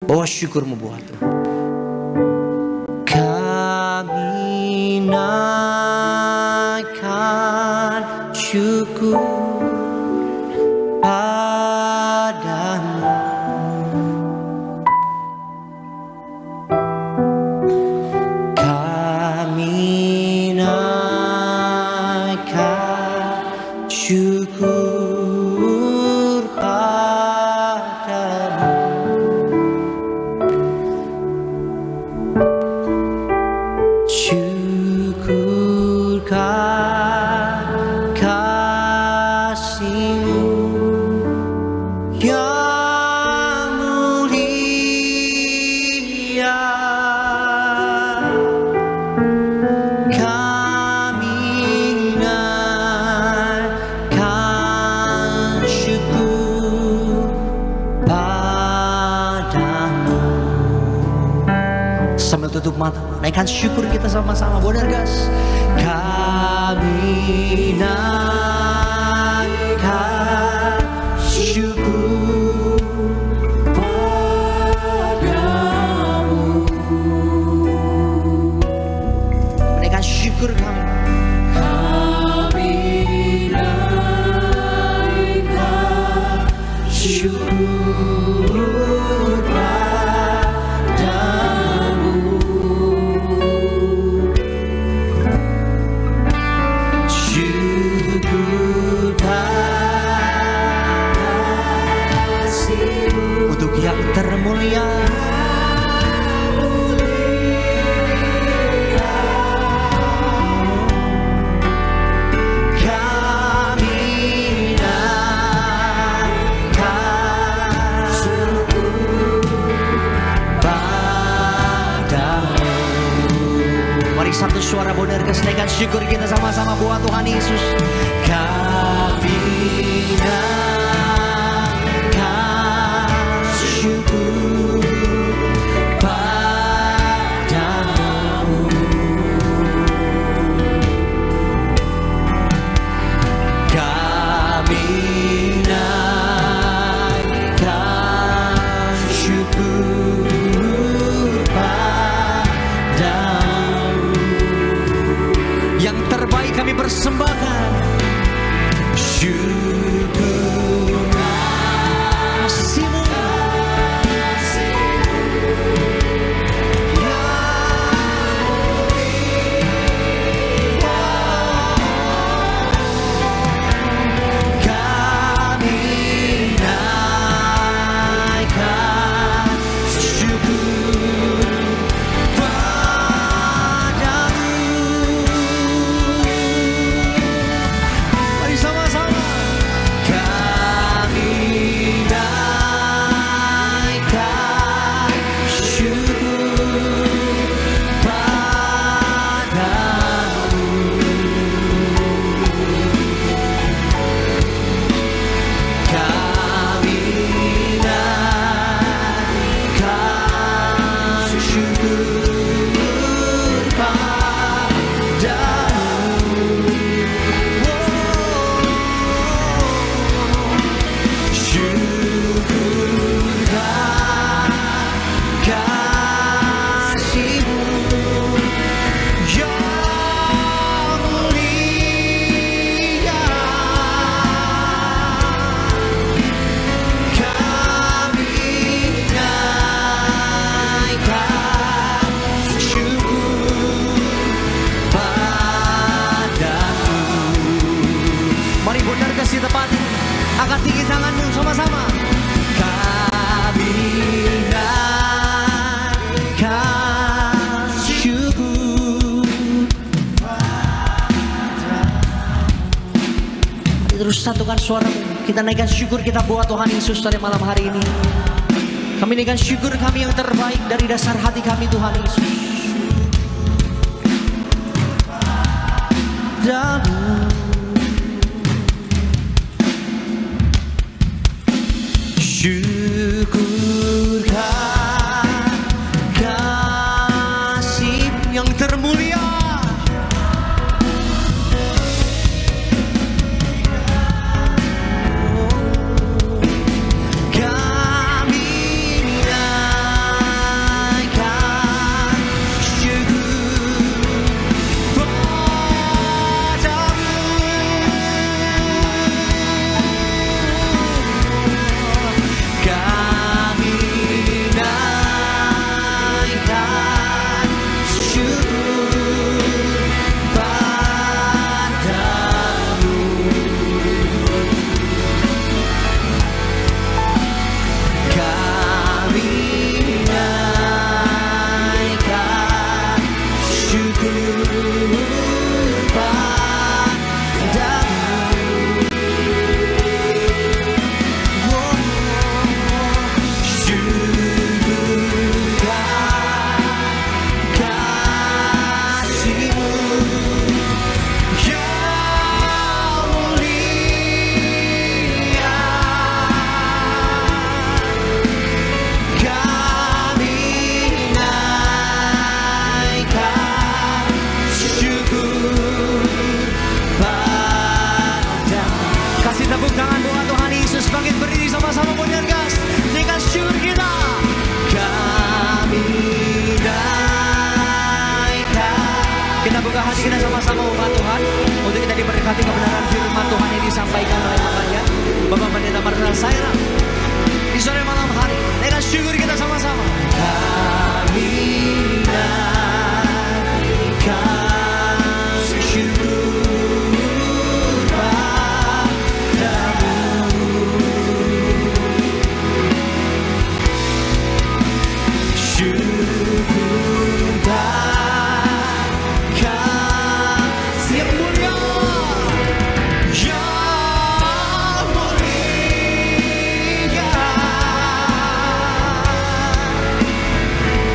Bawa syukurmu buat Tuhan. Kami naikkan syukur padamu. Kami naikkan syukur padamu. Syukurkan kasih-Mu yang mulia. Kami naikkan syukur padamu. Sambil tutup mata, naikkan syukur kita sama-sama. Bonergas. Kami naikkan syukur padamu. Naikkan syukur kami. Kami naikkan syukur padamu. Untuk yang termulia, kami naikkan syukur padamu. Mari satu suara Bonergas, naikkan syukur kita sama-sama buat Tuhan Yesus. Kami naikkan syukur padamu. Kami naikkan syukur padamu. Yang terbaik kami persembahkan syukur kasih-Mu angkat tinggi tanganmu sama-sama. Kami naikkan syukur. Mari terus satukan suaramu. Kita naikkan syukur kita buat Tuhan Yesus pada malam hari ini. Kami naikkan syukur kami yang terbaik dari dasar hati kami Tuhan Yesus. Syukurkan kasih yang termulia. Kami naikkan Saira. Di sore malam hari, naikkan syukur kita sama-sama. Kami naikkan syukur padamu. Syukur takkan yang mulia, yang mulia.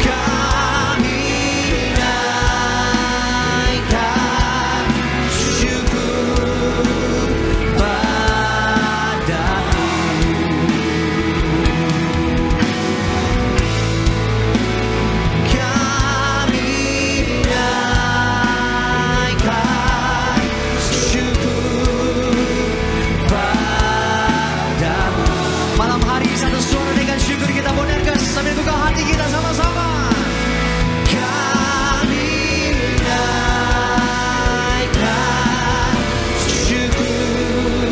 Kami naikkan syukur padamu. Kami naikkan syukur padamu. Malam hari satu suara dengan syukur kita bonarkan sambil buka hati kita sama-sama. Kami naikkan syukur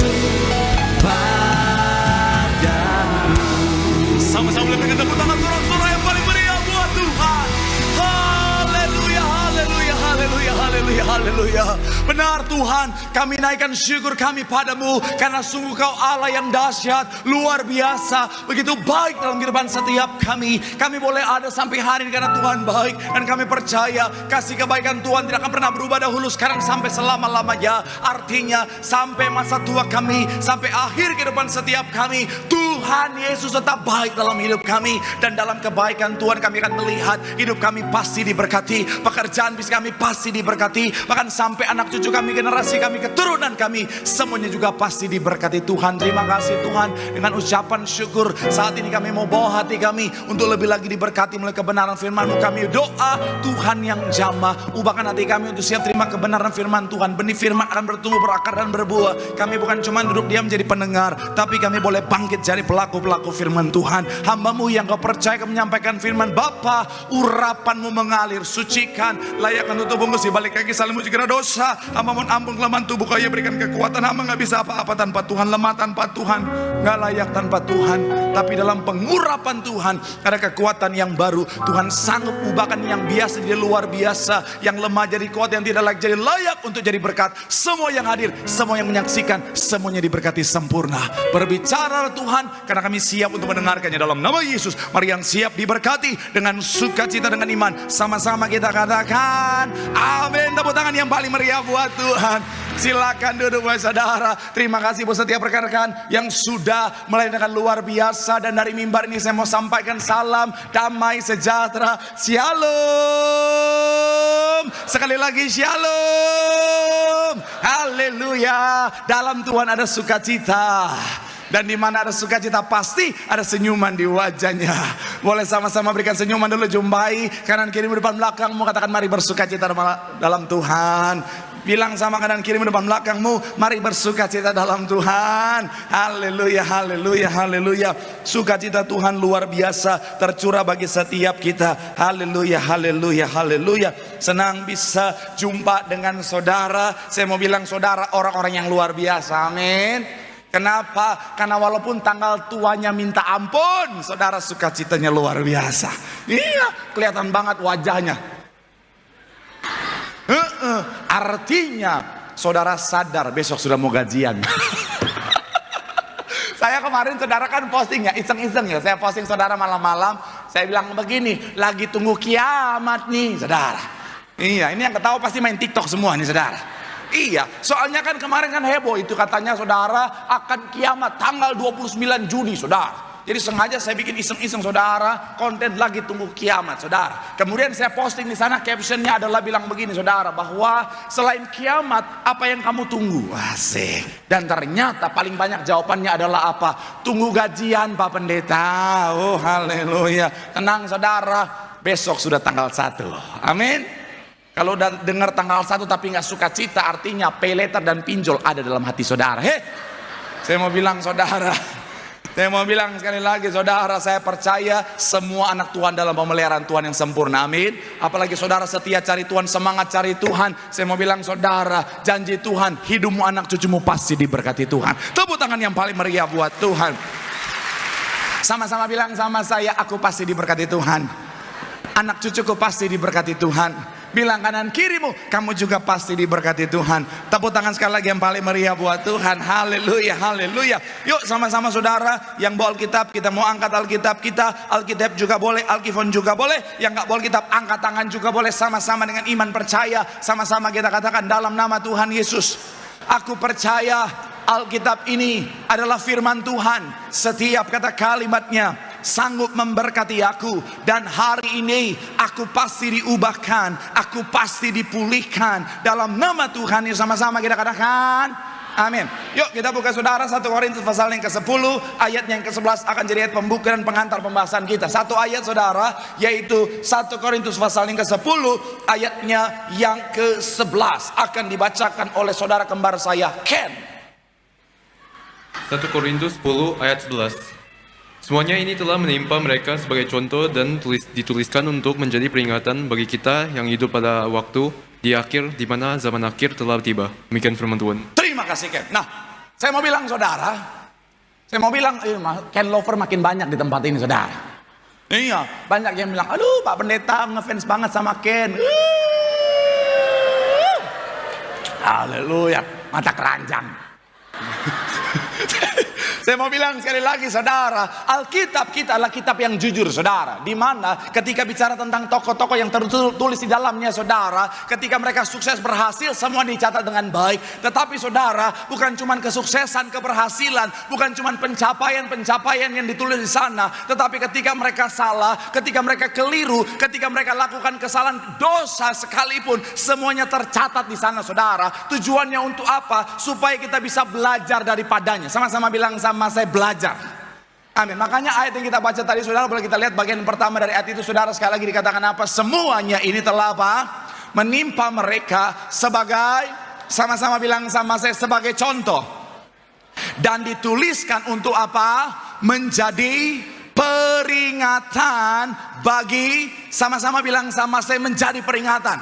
padamu. Sama-sama berikan tepuk tangan sorak-sorai yang paling meriah buat Tuhan. Haleluya, haleluya, haleluya, haleluya, haleluya. Benar Tuhan, kami naikkan syukur kami padamu, karena sungguh Kau Allah yang dahsyat, luar biasa, begitu baik dalam kehidupan setiap kami. Kami boleh ada sampai hari ini karena Tuhan baik, dan kami percaya kasih kebaikan Tuhan tidak akan pernah berubah dahulu, sekarang sampai selama-lamanya. Artinya sampai masa tua kami, sampai akhir kehidupan setiap kami, Tuhan Yesus tetap baik dalam hidup kami. Dan dalam kebaikan Tuhan kami akan melihat hidup kami pasti diberkati, pekerjaan bisnis kami pasti diberkati, bahkan sampai anak cucu kami, generasi kami, keturunan kami, semuanya juga pasti diberkati Tuhan. Terima kasih Tuhan. Dengan ucapan syukur saat ini kami mau bawa hati kami untuk lebih lagi diberkati melalui kebenaran firman-Mu. Kami doa Tuhan yang jamah, ubahkan hati kami untuk siap terima kebenaran firman Tuhan. Benih firman akan bertumbuh, berakar dan berbuah. Kami bukan cuma duduk diam menjadi pendengar, tapi kami boleh bangkit jadi pelaku-pelaku firman Tuhan. Hamba-Mu yang Kau percaya Kau menyampaikan firman. Bapa, urapan-Mu mengalir, sucikan, layakkan tutup bungkus di balik kaki saling segera dosa. Hamba mohon ampun kelemahan tubuh Kau, ya berikan kekuatan. Hamba gak bisa apa-apa tanpa Tuhan, lemah tanpa Tuhan, gak layak tanpa Tuhan. Tapi dalam pengurapan Tuhan ada kekuatan yang baru. Tuhan sanggup ubahkan yang biasa jadi luar biasa, yang lemah jadi kuat, yang tidak layak jadi layak untuk jadi berkat. Semua yang hadir, semua yang menyaksikan, semuanya diberkati sempurna. Berbicara Tuhan, karena kami siap untuk mendengarkannya dalam nama Yesus. Mari yang siap diberkati dengan sukacita, dengan iman, sama-sama kita katakan amin. Tepuk tangan yang paling meriah buat Tuhan. Silakan duduk buat saudara. Terima kasih buat setiap rekan-rekan yang sudah melakukan luar biasa. Dan dari mimbar ini saya mau sampaikan salam damai sejahtera. Shalom. Sekali lagi shalom. Haleluya. Dalam Tuhan ada sukacita. Dan di mana ada sukacita pasti ada senyuman di wajahnya. Boleh sama-sama berikan senyuman dulu, jumpai kanan kiri depan belakangmu, katakan mari bersukacita dalam Tuhan. Bilang sama kanan kiri depan belakangmu, mari bersukacita dalam Tuhan. Haleluya, haleluya, haleluya. Sukacita Tuhan luar biasa tercurah bagi setiap kita. Haleluya, haleluya, haleluya. Senang bisa jumpa dengan saudara. Saya mau bilang saudara orang-orang yang luar biasa. Amin. Kenapa? Karena walaupun tanggal tuanya minta ampun, saudara sukacitanya luar biasa. Iya, kelihatan banget wajahnya. Artinya saudara sadar besok sudah mau gajian. Saya kemarin saudara kan posting ya, iseng-iseng ya. Saya posting saudara malam-malam. Saya bilang begini, lagi tunggu kiamat nih saudara. Iya, ini yang ketawa pasti main TikTok semua nih saudara. Iya, soalnya kan kemarin kan heboh itu, katanya saudara akan kiamat tanggal 29 Juni saudara. Jadi sengaja saya bikin iseng-iseng saudara, konten lagi tunggu kiamat saudara. Kemudian saya posting di sana, captionnya adalah bilang begini saudara, bahwa selain kiamat apa yang kamu tunggu? Asik. Dan ternyata paling banyak jawabannya adalah apa? Tunggu gajian Pak Pendeta. Oh haleluya. Tenang saudara, besok sudah tanggal 1. Amin. Kalau udah dengar tanggal 1 tapi nggak suka cita, artinya pay letter dan pinjol ada dalam hati saudara. Saya mau bilang saudara, saya mau bilang sekali lagi saudara, saya percaya semua anak Tuhan dalam pemeliharaan Tuhan yang sempurna. Amin. Apalagi saudara setia cari Tuhan, semangat cari Tuhan. Saya mau bilang saudara, janji Tuhan, hidupmu, anak cucumu pasti diberkati Tuhan. Tepuk tangan yang paling meriah buat Tuhan. Sama-sama bilang sama saya, aku pasti diberkati Tuhan. Anak cucuku pasti diberkati Tuhan. Bilang kanan kirimu, kamu juga pasti diberkati Tuhan. Tepuk tangan sekali lagi yang paling meriah buat Tuhan. Haleluya, haleluya. Yuk sama-sama saudara yang bawa Alkitab, kita mau angkat Alkitab kita. Alkitab juga boleh, Alkifon juga boleh. Yang nggak bawa Alkitab, angkat tangan juga boleh. Sama-sama dengan iman percaya. Sama-sama kita katakan dalam nama Tuhan Yesus, aku percaya Alkitab ini adalah firman Tuhan. Setiap kata kalimatnya sanggup memberkati aku. Dan hari ini aku pasti diubahkan, aku pasti dipulihkan dalam nama Tuhan. Yang sama-sama kita katakan amin. Yuk kita buka saudara 1 Korintus pasal yang ke-10 ayatnya yang ke-11 akan jadi ayat pembuka dan pengantar pembahasan kita. Satu ayat saudara, yaitu 1 Korintus pasal yang ke-10 ayatnya yang ke-11 akan dibacakan oleh saudara kembar saya Ken. 1 Korintus 10 ayat 11. Semuanya ini telah menimpa mereka sebagai contoh dan dituliskan untuk menjadi peringatan bagi kita yang hidup pada waktu di akhir, di mana zaman akhir telah tiba. Demikian firman Tuhan. Terima kasih Ken. Nah, saya mau bilang saudara, Ken lover makin banyak di tempat ini saudara. Iya, banyak yang bilang, aduh Pak Pendeta ngefans banget sama Ken. Haleluya, mata keranjang. Saya mau bilang sekali lagi saudara, Alkitab kita adalah kitab yang jujur saudara. Di mana ketika bicara tentang tokoh-tokoh yang tertulis di dalamnya saudara, ketika mereka sukses berhasil semua dicatat dengan baik. Tetapi saudara, bukan cuma kesuksesan, keberhasilan, bukan cuma pencapaian-pencapaian yang ditulis di sana, tetapi ketika mereka salah, ketika mereka keliru, ketika mereka lakukan kesalahan, dosa sekalipun, semuanya tercatat di sana saudara. Tujuannya untuk apa? Supaya kita bisa belajar daripadanya. Sama-sama bilang sama saya, belajar. Amin. Makanya ayat yang kita baca tadi saudara, boleh kita lihat bagian pertama dari ayat itu saudara. Sekali lagi dikatakan apa? Semuanya ini telah apa? Menimpa mereka sebagai, sama-sama bilang sama saya, sebagai contoh. Dan dituliskan untuk apa? Menjadi peringatan bagi, sama-sama bilang sama saya, menjadi peringatan.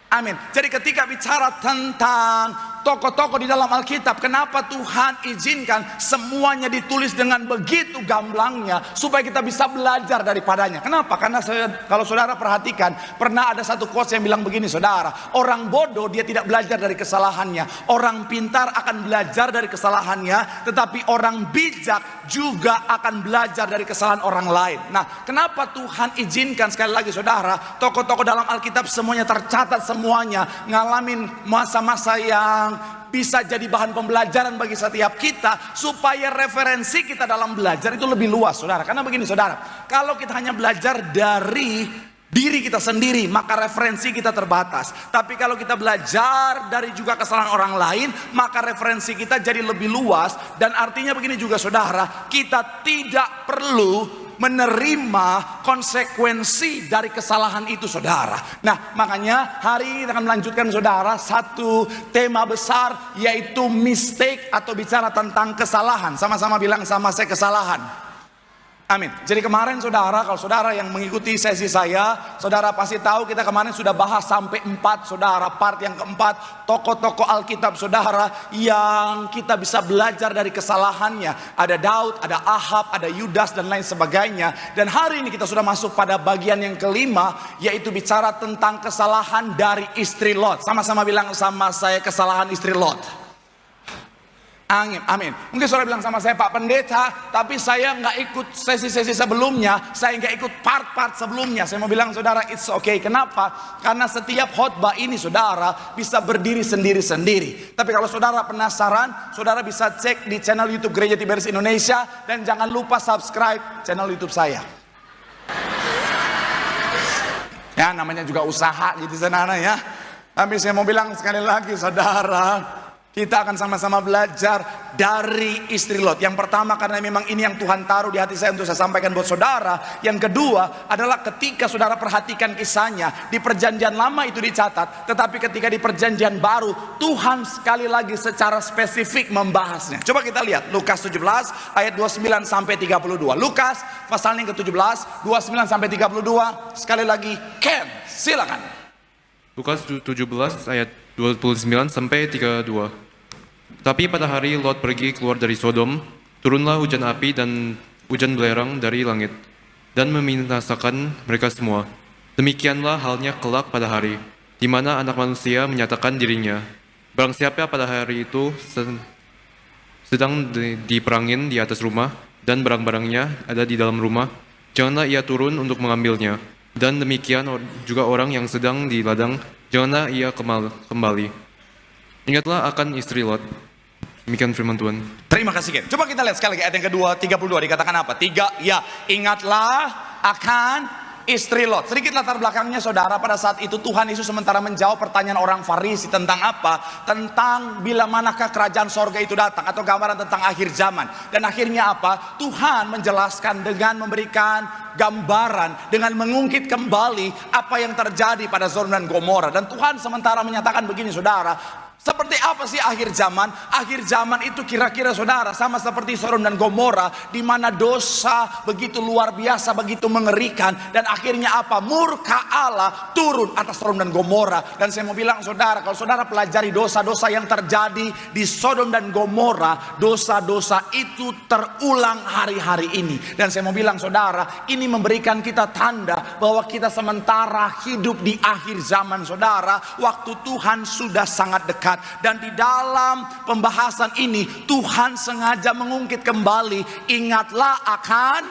Amin. Jadi ketika bicara tentang tokoh-tokoh di dalam Alkitab, kenapa Tuhan izinkan semuanya ditulis dengan begitu gamblangnya supaya kita bisa belajar daripadanya. Kenapa? Karena kalau saudara perhatikan, pernah ada satu quotes yang bilang begini saudara, orang bodoh dia tidak belajar dari kesalahannya, orang pintar akan belajar dari kesalahannya, tetapi orang bijak juga akan belajar dari kesalahan orang lain. Nah, kenapa Tuhan izinkan sekali lagi saudara, tokoh-tokoh dalam Alkitab semuanya tercatat, semuanya ngalamin masa-masa yang bisa jadi bahan pembelajaran bagi setiap kita, supaya referensi kita dalam belajar itu lebih luas saudara. Karena begini saudara, kalau kita hanya belajar dari diri kita sendiri, maka referensi kita terbatas. Tapi kalau kita belajar dari juga kesalahan orang lain, maka referensi kita jadi lebih luas. Dan artinya begini juga saudara, kita tidak perlu menerima konsekuensi dari kesalahan itu saudara. Nah makanya hari ini kita akan melanjutkan saudara satu tema besar, yaitu mistake atau bicara tentang kesalahan. Sama-sama bilang sama saya, kesalahan. Amin. Jadi kemarin saudara, kalau saudara yang mengikuti sesi saya, saudara pasti tahu kita kemarin sudah bahas sampai 4 saudara. Part yang keempat, tokoh-tokoh Alkitab saudara yang kita bisa belajar dari kesalahannya. Ada Daud, ada Ahab, ada Yudas dan lain sebagainya. Dan hari ini kita sudah masuk pada bagian yang kelima, yaitu bicara tentang kesalahan dari istri Lot. Sama-sama bilang sama saya, kesalahan istri Lot. Amin. Mungkin saudara bilang sama saya, Pak Pendeta, tapi saya nggak ikut sesi-sesi sebelumnya, saya nggak ikut part-part sebelumnya. Saya mau bilang saudara, it's okay. Kenapa? Karena setiap khotbah ini saudara bisa berdiri sendiri-sendiri. Tapi kalau saudara penasaran, saudara bisa cek di channel YouTube Gereja Tiberias Indonesia, dan jangan lupa subscribe channel YouTube saya. Ya, namanya juga usaha gitu saudara ya. Tapi saya mau bilang sekali lagi saudara, kita akan sama-sama belajar dari istri Lot. Yang pertama, karena memang ini yang Tuhan taruh di hati saya untuk saya sampaikan buat saudara. Yang kedua adalah ketika saudara perhatikan kisahnya, di perjanjian lama itu dicatat, tetapi ketika di perjanjian baru, Tuhan sekali lagi secara spesifik membahasnya. Coba kita lihat Lukas 17 ayat 29 sampai 32. Lukas pasal yang ke-17 29 sampai 32. Sekali lagi, Ken, silakan. Lukas 17 ayat 29 sampai 32. Tapi pada hari Lot pergi keluar dari Sodom, turunlah hujan api dan hujan belerang dari langit dan membinasakan mereka semua. Demikianlah halnya kelak pada hari, di mana anak manusia menyatakan dirinya. Barang siapa pada hari itu sedang diperangin di atas rumah, dan barang-barangnya ada di dalam rumah, janganlah ia turun untuk mengambilnya. Dan demikian juga orang yang sedang di ladang, janganlah ia kembali. Ingatlah akan istri Lot. Demikian firman Tuhan. Terima kasih Ken. Coba kita lihat sekali lagi ayat yang kedua, 32 dikatakan apa? 3, ya, ingatlah akan istri Lot. Sedikit latar belakangnya saudara, pada saat itu Tuhan Yesus sementara menjawab pertanyaan orang Farisi tentang apa? Tentang bila manakah kerajaan sorga itu datang, atau gambaran tentang akhir zaman. Dan akhirnya apa? Tuhan menjelaskan dengan memberikan gambaran, dengan mengungkit kembali apa yang terjadi pada Sodom dan Gomora. Dan Tuhan sementara menyatakan begini saudara, seperti apa sih akhir zaman? Akhir zaman itu kira-kira saudara sama seperti Sodom dan Gomora, di mana dosa begitu luar biasa, begitu mengerikan, dan akhirnya apa? Murka Allah turun atas Sodom dan Gomora. Dan saya mau bilang saudara, kalau saudara pelajari dosa-dosa yang terjadi di Sodom dan Gomora, dosa-dosa itu terulang hari-hari ini. Dan saya mau bilang saudara, ini memberikan kita tanda bahwa kita sementara hidup di akhir zaman saudara. Waktu Tuhan sudah sangat dekat. Dan di dalam pembahasan ini Tuhan sengaja mengungkit kembali, ingatlah akan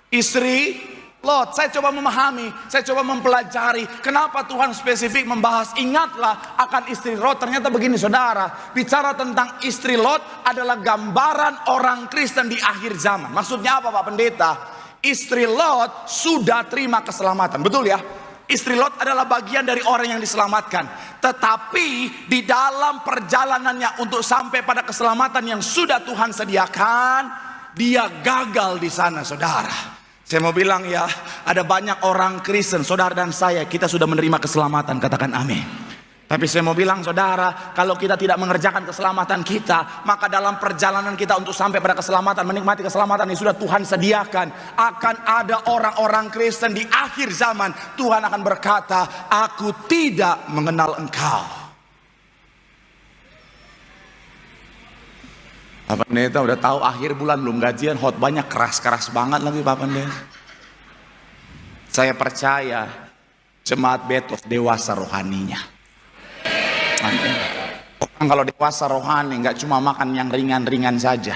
istri Lot. Saya coba memahami, saya coba mempelajari kenapa Tuhan spesifik membahas ingatlah akan istri Lot. Ternyata begini saudara, bicara tentang istri Lot adalah gambaran orang Kristen di akhir zaman. Maksudnya apa Pak Pendeta? Istri Lot sudah terima keselamatan, betul ya? Istri Lot adalah bagian dari orang yang diselamatkan. Tetapi di dalam perjalanannya untuk sampai pada keselamatan yang sudah Tuhan sediakan, dia gagal di sana saudara. Saya mau bilang ya, ada banyak orang Kristen, saudara dan saya, kita sudah menerima keselamatan, katakan amin. Tapi saya mau bilang saudara, kalau kita tidak mengerjakan keselamatan kita, maka dalam perjalanan kita untuk sampai pada keselamatan, menikmati keselamatan yang sudah Tuhan sediakan, akan ada orang-orang Kristen di akhir zaman. Tuhan akan berkata, aku tidak mengenal engkau. Pak Pendeta udah tahu akhir bulan belum gajian, khotbahnya keras-keras banget lagi Pak Pendeta. Saya percaya jemaat Betos dewasa rohaninya. Orang kalau dewasa rohani nggak cuma makan yang ringan-ringan saja,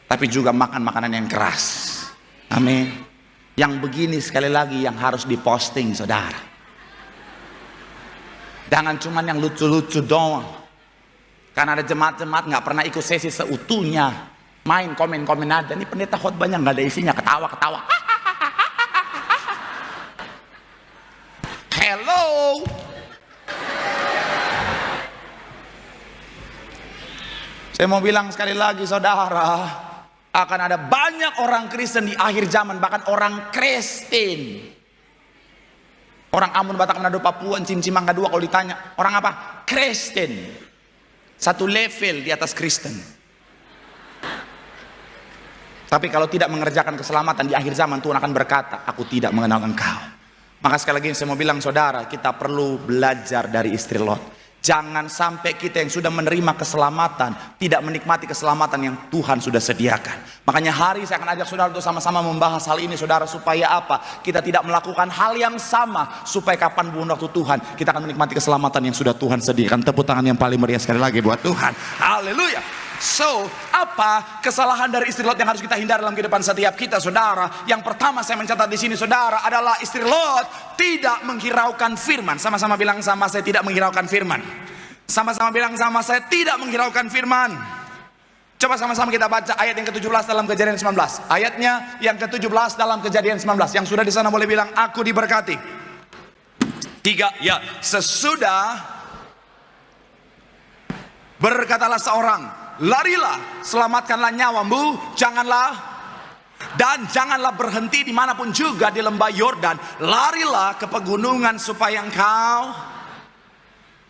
tapi juga makan makanan yang keras. Amin. Yang begini sekali lagi yang harus diposting saudara. Jangan cuma yang lucu-lucu doang. Karena ada jemaat-jemaat nggak pernah ikut sesi seutuhnya, main komen-komen aja. Ini pendeta khotbahnya nggak ada isinya, ketawa-ketawa. Hello. Saya mau bilang sekali lagi saudara, akan ada banyak orang Kristen di akhir zaman, bahkan orang Kristen. Orang Ambon, Batak, Manado, Papua, Encim, Mangga 2 kalau ditanya, orang apa? Kristen. Satu level di atas Kristen. Tapi kalau tidak mengerjakan keselamatan di akhir zaman, Tuhan akan berkata, aku tidak mengenal engkau. Maka sekali lagi saya mau bilang saudara, kita perlu belajar dari istri Lot. Jangan sampai kita yang sudah menerima keselamatan tidak menikmati keselamatan yang Tuhan sudah sediakan. Makanya hari saya akan ajak saudara untuk sama-sama membahas hal ini saudara, supaya apa? Kita tidak melakukan hal yang sama, supaya kapan pun waktu Tuhan kita akan menikmati keselamatan yang sudah Tuhan sediakan. Tepuk tangan yang paling meriah sekali lagi buat Tuhan. Haleluya. So, apa kesalahan dari istri Lot yang harus kita hindari dalam kehidupan setiap kita, saudara? Yang pertama saya mencatat di sini, saudara, adalah istri Lot tidak menghiraukan firman. Sama-sama bilang sama saya, tidak menghiraukan firman. Sama-sama bilang sama saya, tidak menghiraukan firman. Coba sama-sama kita baca ayat yang ke-17 dalam Kejadian 19. Ayatnya yang ke-17 dalam Kejadian 19. Yang sudah di sana boleh bilang, aku diberkati. 3, ya, sesudah berkatalah seorang, larilah, selamatkanlah nyawamu, janganlah berhenti dimanapun juga di lembah Yordan. Larilah ke pegunungan supaya engkau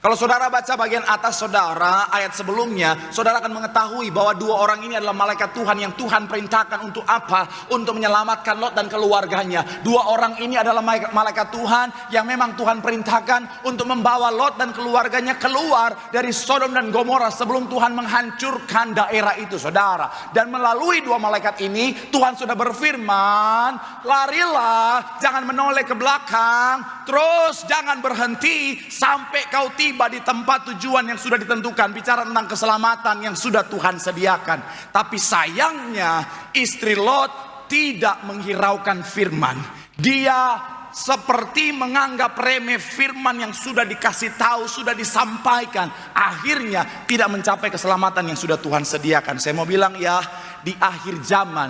Kalau saudara baca bagian atas saudara, ayat sebelumnya, saudara akan mengetahui bahwa dua orang ini adalah malaikat Tuhan yang Tuhan perintahkan untuk apa? Untuk menyelamatkan Lot dan keluarganya. Dua orang ini adalah malaikat Tuhan yang memang Tuhan perintahkan untuk membawa Lot dan keluarganya keluar dari Sodom dan Gomora sebelum Tuhan menghancurkan daerah itu, saudara. Dan melalui dua malaikat ini, Tuhan sudah berfirman, larilah, jangan menoleh ke belakang, terus jangan berhenti sampai kau tiba di tempat tujuan yang sudah ditentukan. Bicara tentang keselamatan yang sudah Tuhan sediakan. Tapi sayangnya istri Lot tidak menghiraukan firman. Dia seperti menganggap remeh firman yang sudah dikasih tahu, sudah disampaikan. Akhirnya tidak mencapai keselamatan yang sudah Tuhan sediakan. Saya mau bilang ya, di akhir zaman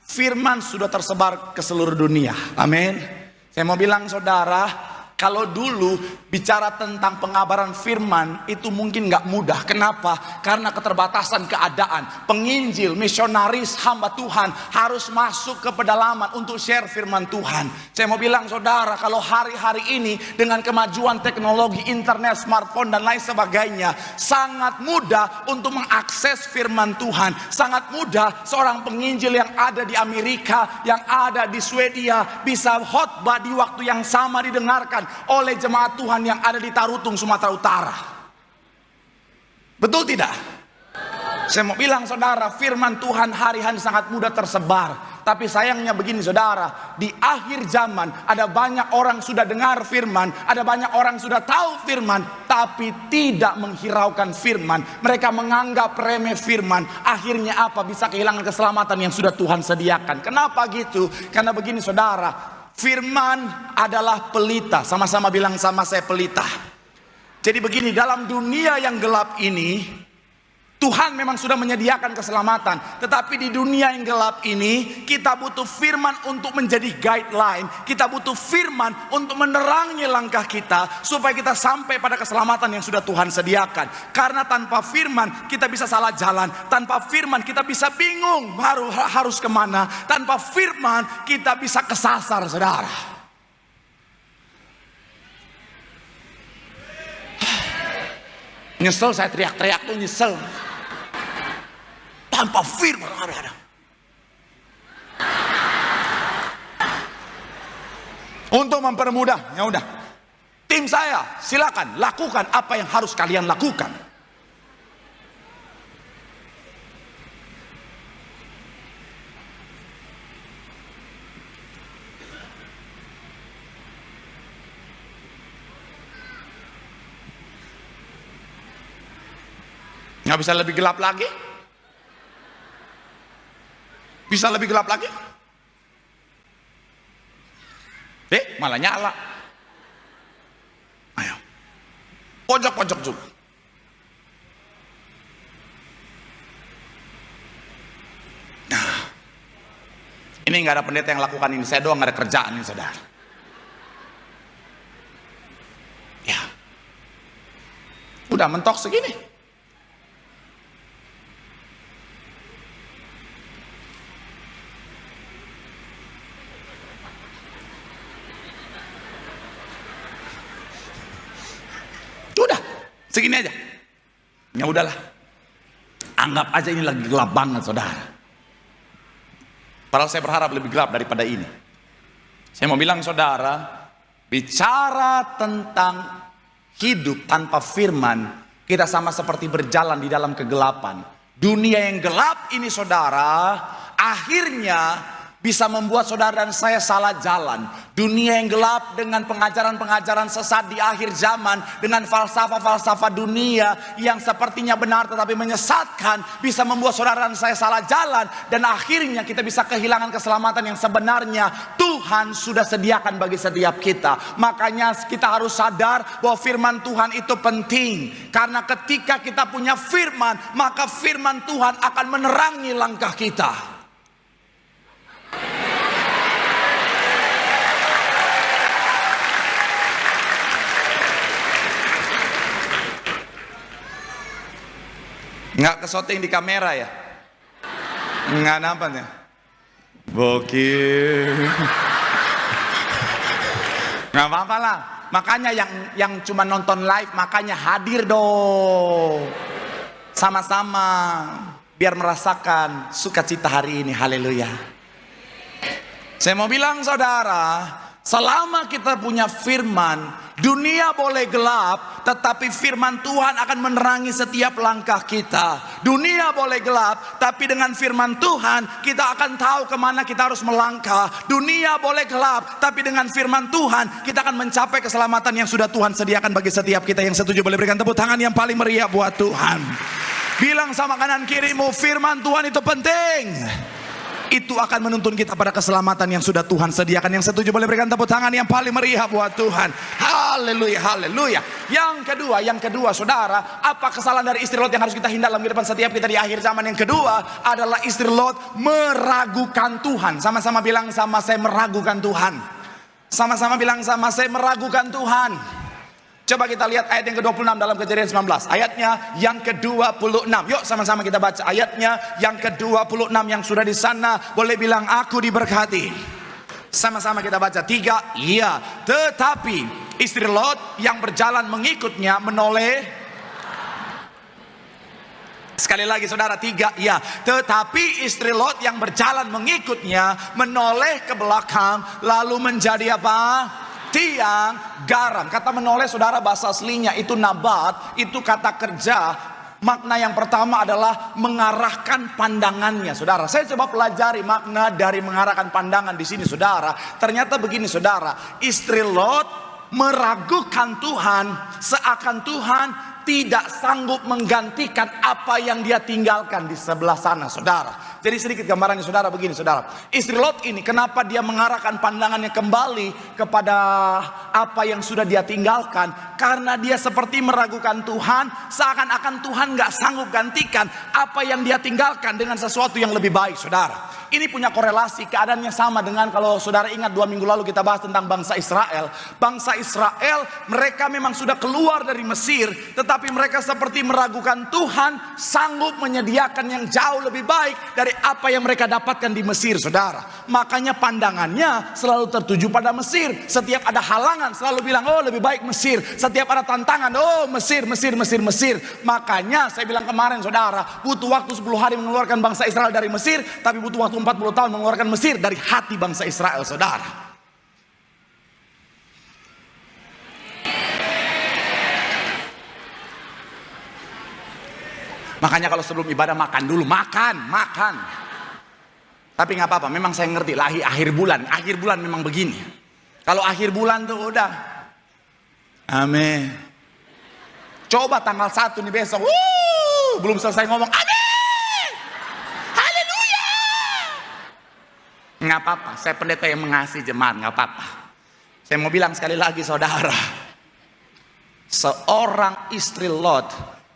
firman sudah tersebar ke seluruh dunia. Amin. Saya mau bilang saudara, kalau dulu bicara tentang pengabaran firman itu mungkin gak mudah. Kenapa? Karena keterbatasan keadaan. Penginjil, misionaris, hamba Tuhan harus masuk ke pedalaman untuk share firman Tuhan. Saya mau bilang saudara, kalau hari-hari ini dengan kemajuan teknologi internet, smartphone dan lain sebagainya, sangat mudah untuk mengakses firman Tuhan. Sangat mudah seorang penginjil yang ada di Amerika, yang ada di Swedia, bisa khotbah di waktu yang sama didengarkan oleh jemaat Tuhan yang ada di Tarutung, Sumatera Utara. Betul tidak? Saya mau bilang saudara, firman Tuhan hari-hari sangat mudah tersebar. Tapi sayangnya begini saudara, di akhir zaman ada banyak orang sudah dengar firman, ada banyak orang sudah tahu firman, tapi tidak menghiraukan firman. Mereka menganggap remeh firman. Akhirnya apa? Bisa kehilangan keselamatan yang sudah Tuhan sediakan. Kenapa gitu? Karena begini saudara, firman adalah pelita. Sama-sama bilang sama saya, pelita. Jadi begini, dalam dunia yang gelap ini, Tuhan memang sudah menyediakan keselamatan. Tetapi di dunia yang gelap ini, kita butuh firman untuk menjadi guideline. Kita butuh firman untuk menerangi langkah kita, supaya kita sampai pada keselamatan yang sudah Tuhan sediakan. Karena tanpa firman kita bisa salah jalan. Tanpa firman kita bisa bingung harus kemana. Tanpa firman kita bisa kesasar saudara. Nyesel saya teriak-teriak tuh, nyesel. Tanpa firman ada. Untuk mempermudah, ya udah. Tim saya, silakan lakukan apa yang harus kalian lakukan. Nggak bisa lebih gelap lagi? Bisa lebih gelap lagi? Malah nyala. Ayo. Pojok-pojok juga. Nah, ini nggak ada pendeta yang lakukan ini. Saya doang nggak ada kerjaan ini saudara. Ya. Udah mentok segini. Segini aja. Ya udahlah. Anggap aja ini lagi gelap banget saudara. Padahal saya berharap lebih gelap daripada ini. Saya mau bilang saudara, bicara tentang hidup tanpa firman, kita sama seperti berjalan di dalam kegelapan. Dunia yang gelap ini saudara, akhirnya bisa membuat saudara dan saya salah jalan. Dunia yang gelap dengan pengajaran-pengajaran sesat di akhir zaman, dengan falsafah-falsafah dunia yang sepertinya benar tetapi menyesatkan, bisa membuat saudara dan saya salah jalan. Dan akhirnya kita bisa kehilangan keselamatan yang sebenarnya Tuhan sudah sediakan bagi setiap kita. Makanya kita harus sadar bahwa firman Tuhan itu penting. Karena ketika kita punya firman, maka firman Tuhan akan menerangi langkah kita. Nggak kesoting di kamera ya? Nggak nampaknya? Bokir. Nggak apa-apa lah. Makanya yang cuma nonton live, makanya hadir dong. Sama-sama biar merasakan sukacita hari ini. Haleluya. Saya mau bilang saudara, selama kita punya firman, dunia boleh gelap, tetapi firman Tuhan akan menerangi setiap langkah kita. Dunia boleh gelap, tapi dengan firman Tuhan kita akan tahu kemana kita harus melangkah. Dunia boleh gelap, tapi dengan firman Tuhan kita akan mencapai keselamatan yang sudah Tuhan sediakan bagi setiap kita. Yang setuju boleh berikan tepuk tangan yang paling meriah buat Tuhan. Bilang sama kanan kirimu, firman Tuhan itu penting. Itu akan menuntun kita pada keselamatan yang sudah Tuhan sediakan. Yang setuju boleh berikan tepuk tangan yang paling meriah buat Tuhan. Haleluya, haleluya. Yang kedua saudara, apa kesalahan dari istri Lot yang harus kita hindari dalam kehidupan setiap kita di akhir zaman? Yang kedua adalah istri Lot meragukan Tuhan. Sama-sama bilang sama saya, meragukan Tuhan. Sama-sama bilang sama saya, meragukan Tuhan. Coba kita lihat ayat yang ke-26 dalam Kejadian 19. Ayatnya yang ke-26. Yuk sama-sama kita baca ayatnya yang ke-26 yang sudah di sana. Boleh bilang aku diberkati. Sama-sama kita baca. 3. Iya. Tetapi istri Lot yang berjalan mengikutnya menoleh. Sekali lagi saudara, 3. Ya. Tetapi istri Lot yang berjalan mengikutnya menoleh ke belakang lalu menjadi apa? Tiang garam. Kata menoleh saudara bahasa aslinya itu nabat, itu kata kerja. Makna yang pertama adalah mengarahkan pandangannya, saudara. Saya coba pelajari makna dari mengarahkan pandangan di sini, saudara. Ternyata begini, saudara. Istri Lot meragukan Tuhan, seakan Tuhan tidak sanggup menggantikan apa yang dia tinggalkan di sebelah sana, saudara. Jadi sedikit gambarannya saudara begini, saudara. Istri Lot ini kenapa dia mengarahkan pandangannya kembali kepada apa yang sudah dia tinggalkan? Karena dia seperti meragukan Tuhan, seakan-akan Tuhan gak sanggup gantikan apa yang dia tinggalkan dengan sesuatu yang lebih baik, saudara. Ini punya korelasi, keadaannya sama dengan kalau saudara ingat 2 minggu lalu kita bahas tentang bangsa Israel. Bangsa Israel mereka memang sudah keluar dari Mesir, tetapi mereka seperti meragukan Tuhan sanggup menyediakan yang jauh lebih baik dari apa yang mereka dapatkan di Mesir, saudara. Makanya pandangannya selalu tertuju pada Mesir. Setiap ada halangan selalu bilang, oh lebih baik Mesir. Setiap ada tantangan, oh Mesir. Makanya saya bilang kemarin, saudara, butuh waktu 10 hari mengeluarkan bangsa Israel dari Mesir, tapi butuh waktu 40 tahun mengeluarkan Mesir dari hati bangsa Israel, saudara. Makanya kalau sebelum ibadah makan dulu, makan. Tapi nggak apa-apa, memang saya ngerti lah akhir bulan memang begini. Kalau akhir bulan tuh udah, amin. Coba tanggal 1 nih besok, belum selesai ngomong, amin, haleluya. Nggak apa-apa, saya pendeta yang mengasihi jemaat, nggak apa-apa. Saya mau bilang sekali lagi, saudara, seorang istri Lot,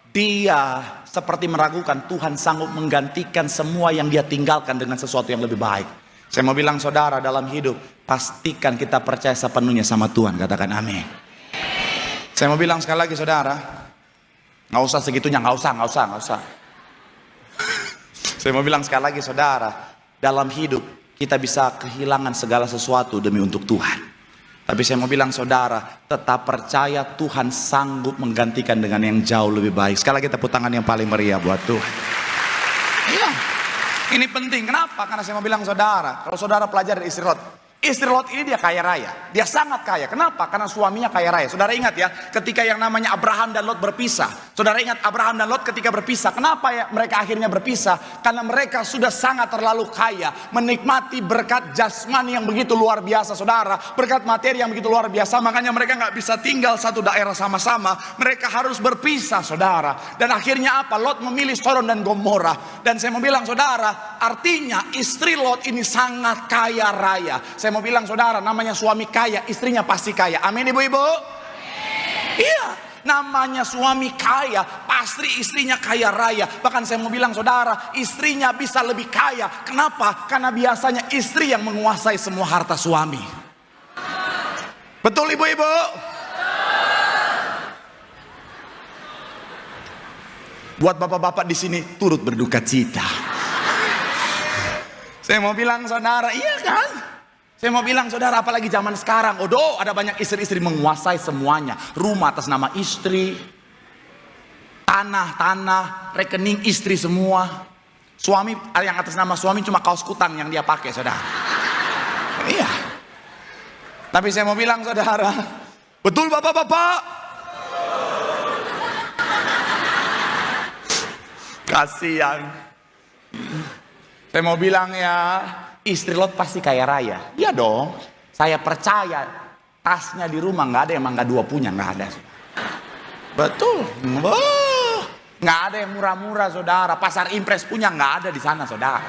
dia seperti meragukan Tuhan sanggup menggantikan semua yang dia tinggalkan dengan sesuatu yang lebih baik. Saya mau bilang saudara, dalam hidup pastikan kita percaya sepenuhnya sama Tuhan. Katakan amin. Saya mau bilang sekali lagi saudara, nggak usah segitunya, nggak usah. Saya mau bilang sekali lagi saudara, dalam hidup kita bisa kehilangan segala sesuatu demi untuk Tuhan. Tapi saya mau bilang saudara, tetap percaya Tuhan sanggup menggantikan dengan yang jauh lebih baik. Sekali lagi tepuk tangan yang paling meriah buat Tuhan. Iya, ini penting. Kenapa? Karena saya mau bilang saudara, kalau saudara pelajari dari istri Lot, istri Lot ini dia kaya raya. Dia sangat kaya. Kenapa? Karena suaminya kaya raya. Saudara ingat ya, ketika yang namanya Abraham dan Lot berpisah. Saudara ingat Abraham dan Lot ketika berpisah. Kenapa ya mereka akhirnya berpisah? Karena mereka sudah sangat terlalu kaya, menikmati berkat jasmani yang begitu luar biasa, saudara. Berkat materi yang begitu luar biasa. Makanya mereka nggak bisa tinggal satu daerah sama-sama. Mereka harus berpisah, saudara. Dan akhirnya apa? Lot memilih Sodom dan Gomora. Dan saya mau bilang saudara, artinya istri Lot ini sangat kaya raya. Saya mau bilang saudara, namanya suami kaya, istrinya pasti kaya. Amin ibu-ibu? Iya, namanya suami kaya, pasti istrinya kaya raya. Bahkan saya mau bilang saudara, istrinya bisa lebih kaya. Kenapa? Karena biasanya istri yang menguasai semua harta suami. Betul ibu-ibu? Buat bapak-bapak di sini turut berduka cita. Saya mau bilang saudara, iya kan? Saya mau bilang saudara, apalagi zaman sekarang, ada banyak istri-istri menguasai semuanya. Rumah atas nama istri, tanah, rekening istri semua. Suami, yang atas nama suami cuma kaos kutang yang dia pakai, saudara. Iya. Tapi saya mau bilang saudara, betul bapak-bapak? Kasihan. Saya mau bilang ya, istri Lot pasti kaya raya. Iya dong. Saya percaya tasnya di rumah nggak ada yang Mangga 2 punya, nggak ada. Betul. Nggak ada yang murah-murah saudara. Pasar Impres punya nggak ada di sana saudara.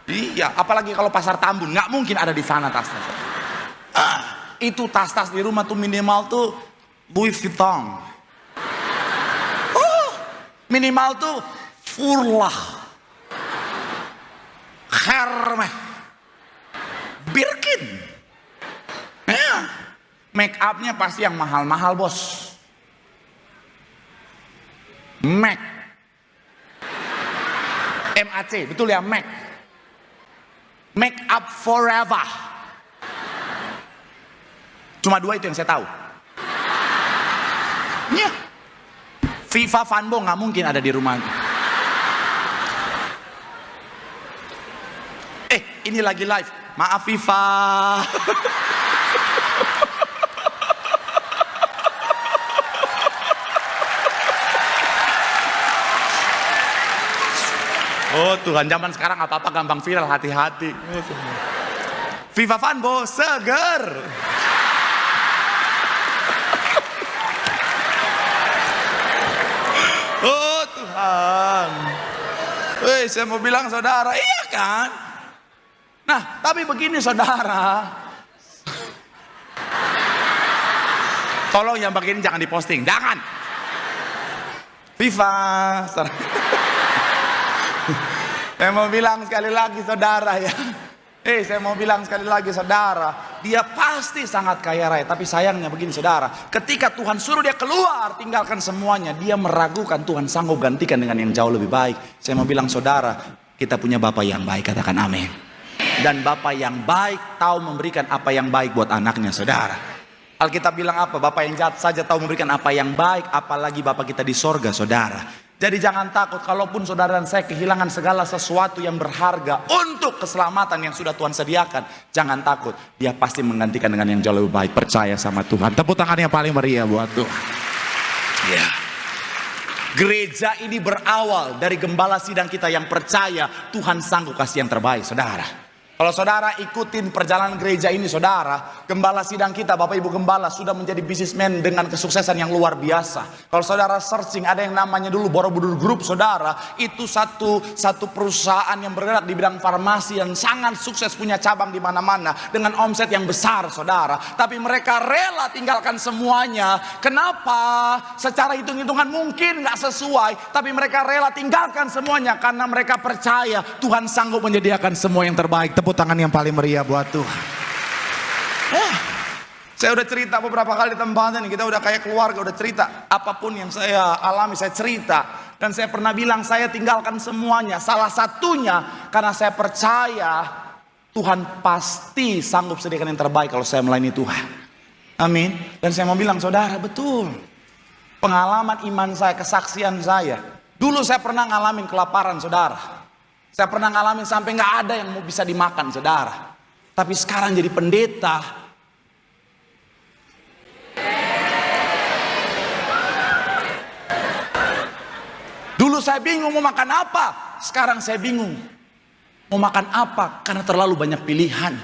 Iya. Apalagi kalau pasar Tambun nggak mungkin ada di sana tasnya. Itu tas-tas di rumah tuh minimal tuh Louis Vuitton. Minimal tuh Furlah, Hermes, Birkin. Make upnya pasti yang mahal-mahal bos. MAC, MAC, betul ya, MAC. Make up forever. Cuma 2 itu yang saya tahu. Ya. Viva Vanbo nggak mungkin ada di rumah. Ini lagi live. Maaf Viva. Oh Tuhan, zaman sekarang apa-apa gampang viral, hati-hati. Viva Vanbo seger. Oh Tuhan. Saya mau bilang saudara, iya kan? Nah, tapi begini saudara. Tolong yang begini jangan diposting, jangan. Viva. Saya mau bilang sekali lagi saudara ya. Saya mau bilang sekali lagi saudara, dia pasti sangat kaya raya. Tapi sayangnya begini saudara, ketika Tuhan suruh dia keluar, tinggalkan semuanya, dia meragukan Tuhan sanggup gantikan dengan yang jauh lebih baik. Saya mau bilang saudara, kita punya Bapa yang baik, katakan amin. Dan Bapa yang baik tahu memberikan apa yang baik buat anaknya saudara. Alkitab bilang apa? Bapa yang jahat saja tahu memberikan apa yang baik, apalagi Bapa kita di sorga saudara. Jadi jangan takut, kalaupun saudara dan saya kehilangan segala sesuatu yang berharga untuk keselamatan yang sudah Tuhan sediakan, jangan takut, dia pasti menggantikan dengan yang jauh lebih baik. Percaya sama Tuhan. Tepuk tangan yang paling meriah buat Tuhan. Ya. Gereja ini berawal dari gembala sidang kita yang percaya Tuhan sanggup kasih yang terbaik saudara. Kalau saudara ikutin perjalanan gereja ini saudara, gembala sidang kita, Bapak Ibu Gembala sudah menjadi bisnismen dengan kesuksesan yang luar biasa. Kalau saudara searching, ada yang namanya dulu Borobudur Group saudara, itu satu perusahaan yang bergerak di bidang farmasi yang sangat sukses, punya cabang di mana-mana dengan omset yang besar saudara. Tapi mereka rela tinggalkan semuanya. Kenapa? Secara hitung-hitungan mungkin nggak sesuai, tapi mereka rela tinggalkan semuanya karena mereka percaya Tuhan sanggup menyediakan semua yang terbaik. Tepuk tangan yang paling meriah buat Tuhan. Saya udah cerita beberapa kali di tempat ini, kita udah kayak keluarga, udah cerita apapun yang saya alami, saya cerita. Dan saya pernah bilang saya tinggalkan semuanya, salah satunya karena saya percaya Tuhan pasti sanggup sediakan yang terbaik kalau saya melayani Tuhan. Amin. Dan saya mau bilang saudara, betul, pengalaman iman saya, kesaksian saya, dulu saya pernah ngalamin kelaparan saudara. Saya pernah ngalamin sampai nggak ada yang mau bisa dimakan saudara. Tapi sekarang jadi pendeta. Dulu saya bingung mau makan apa. Sekarang saya bingung mau makan apa karena terlalu banyak pilihan.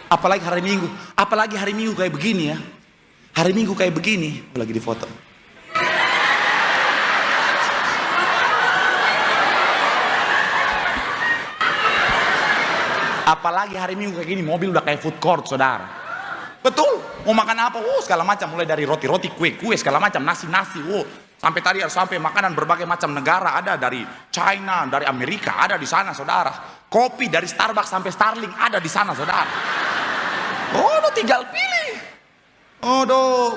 Apalagi hari Minggu. Apalagi hari Minggu kayak begini ya. Hari Minggu kayak begini. Lagi di foto. Apalagi hari Minggu kayak gini, mobil udah kayak food court saudara. Betul, mau makan apa? Segala macam, mulai dari roti-roti, kue-kue, segala macam, nasi-nasi. Sampai tadi sampai makanan berbagai macam negara, ada dari China, dari Amerika, ada di sana saudara. Kopi dari Starbucks sampai Starling ada di sana saudara. Tinggal pilih.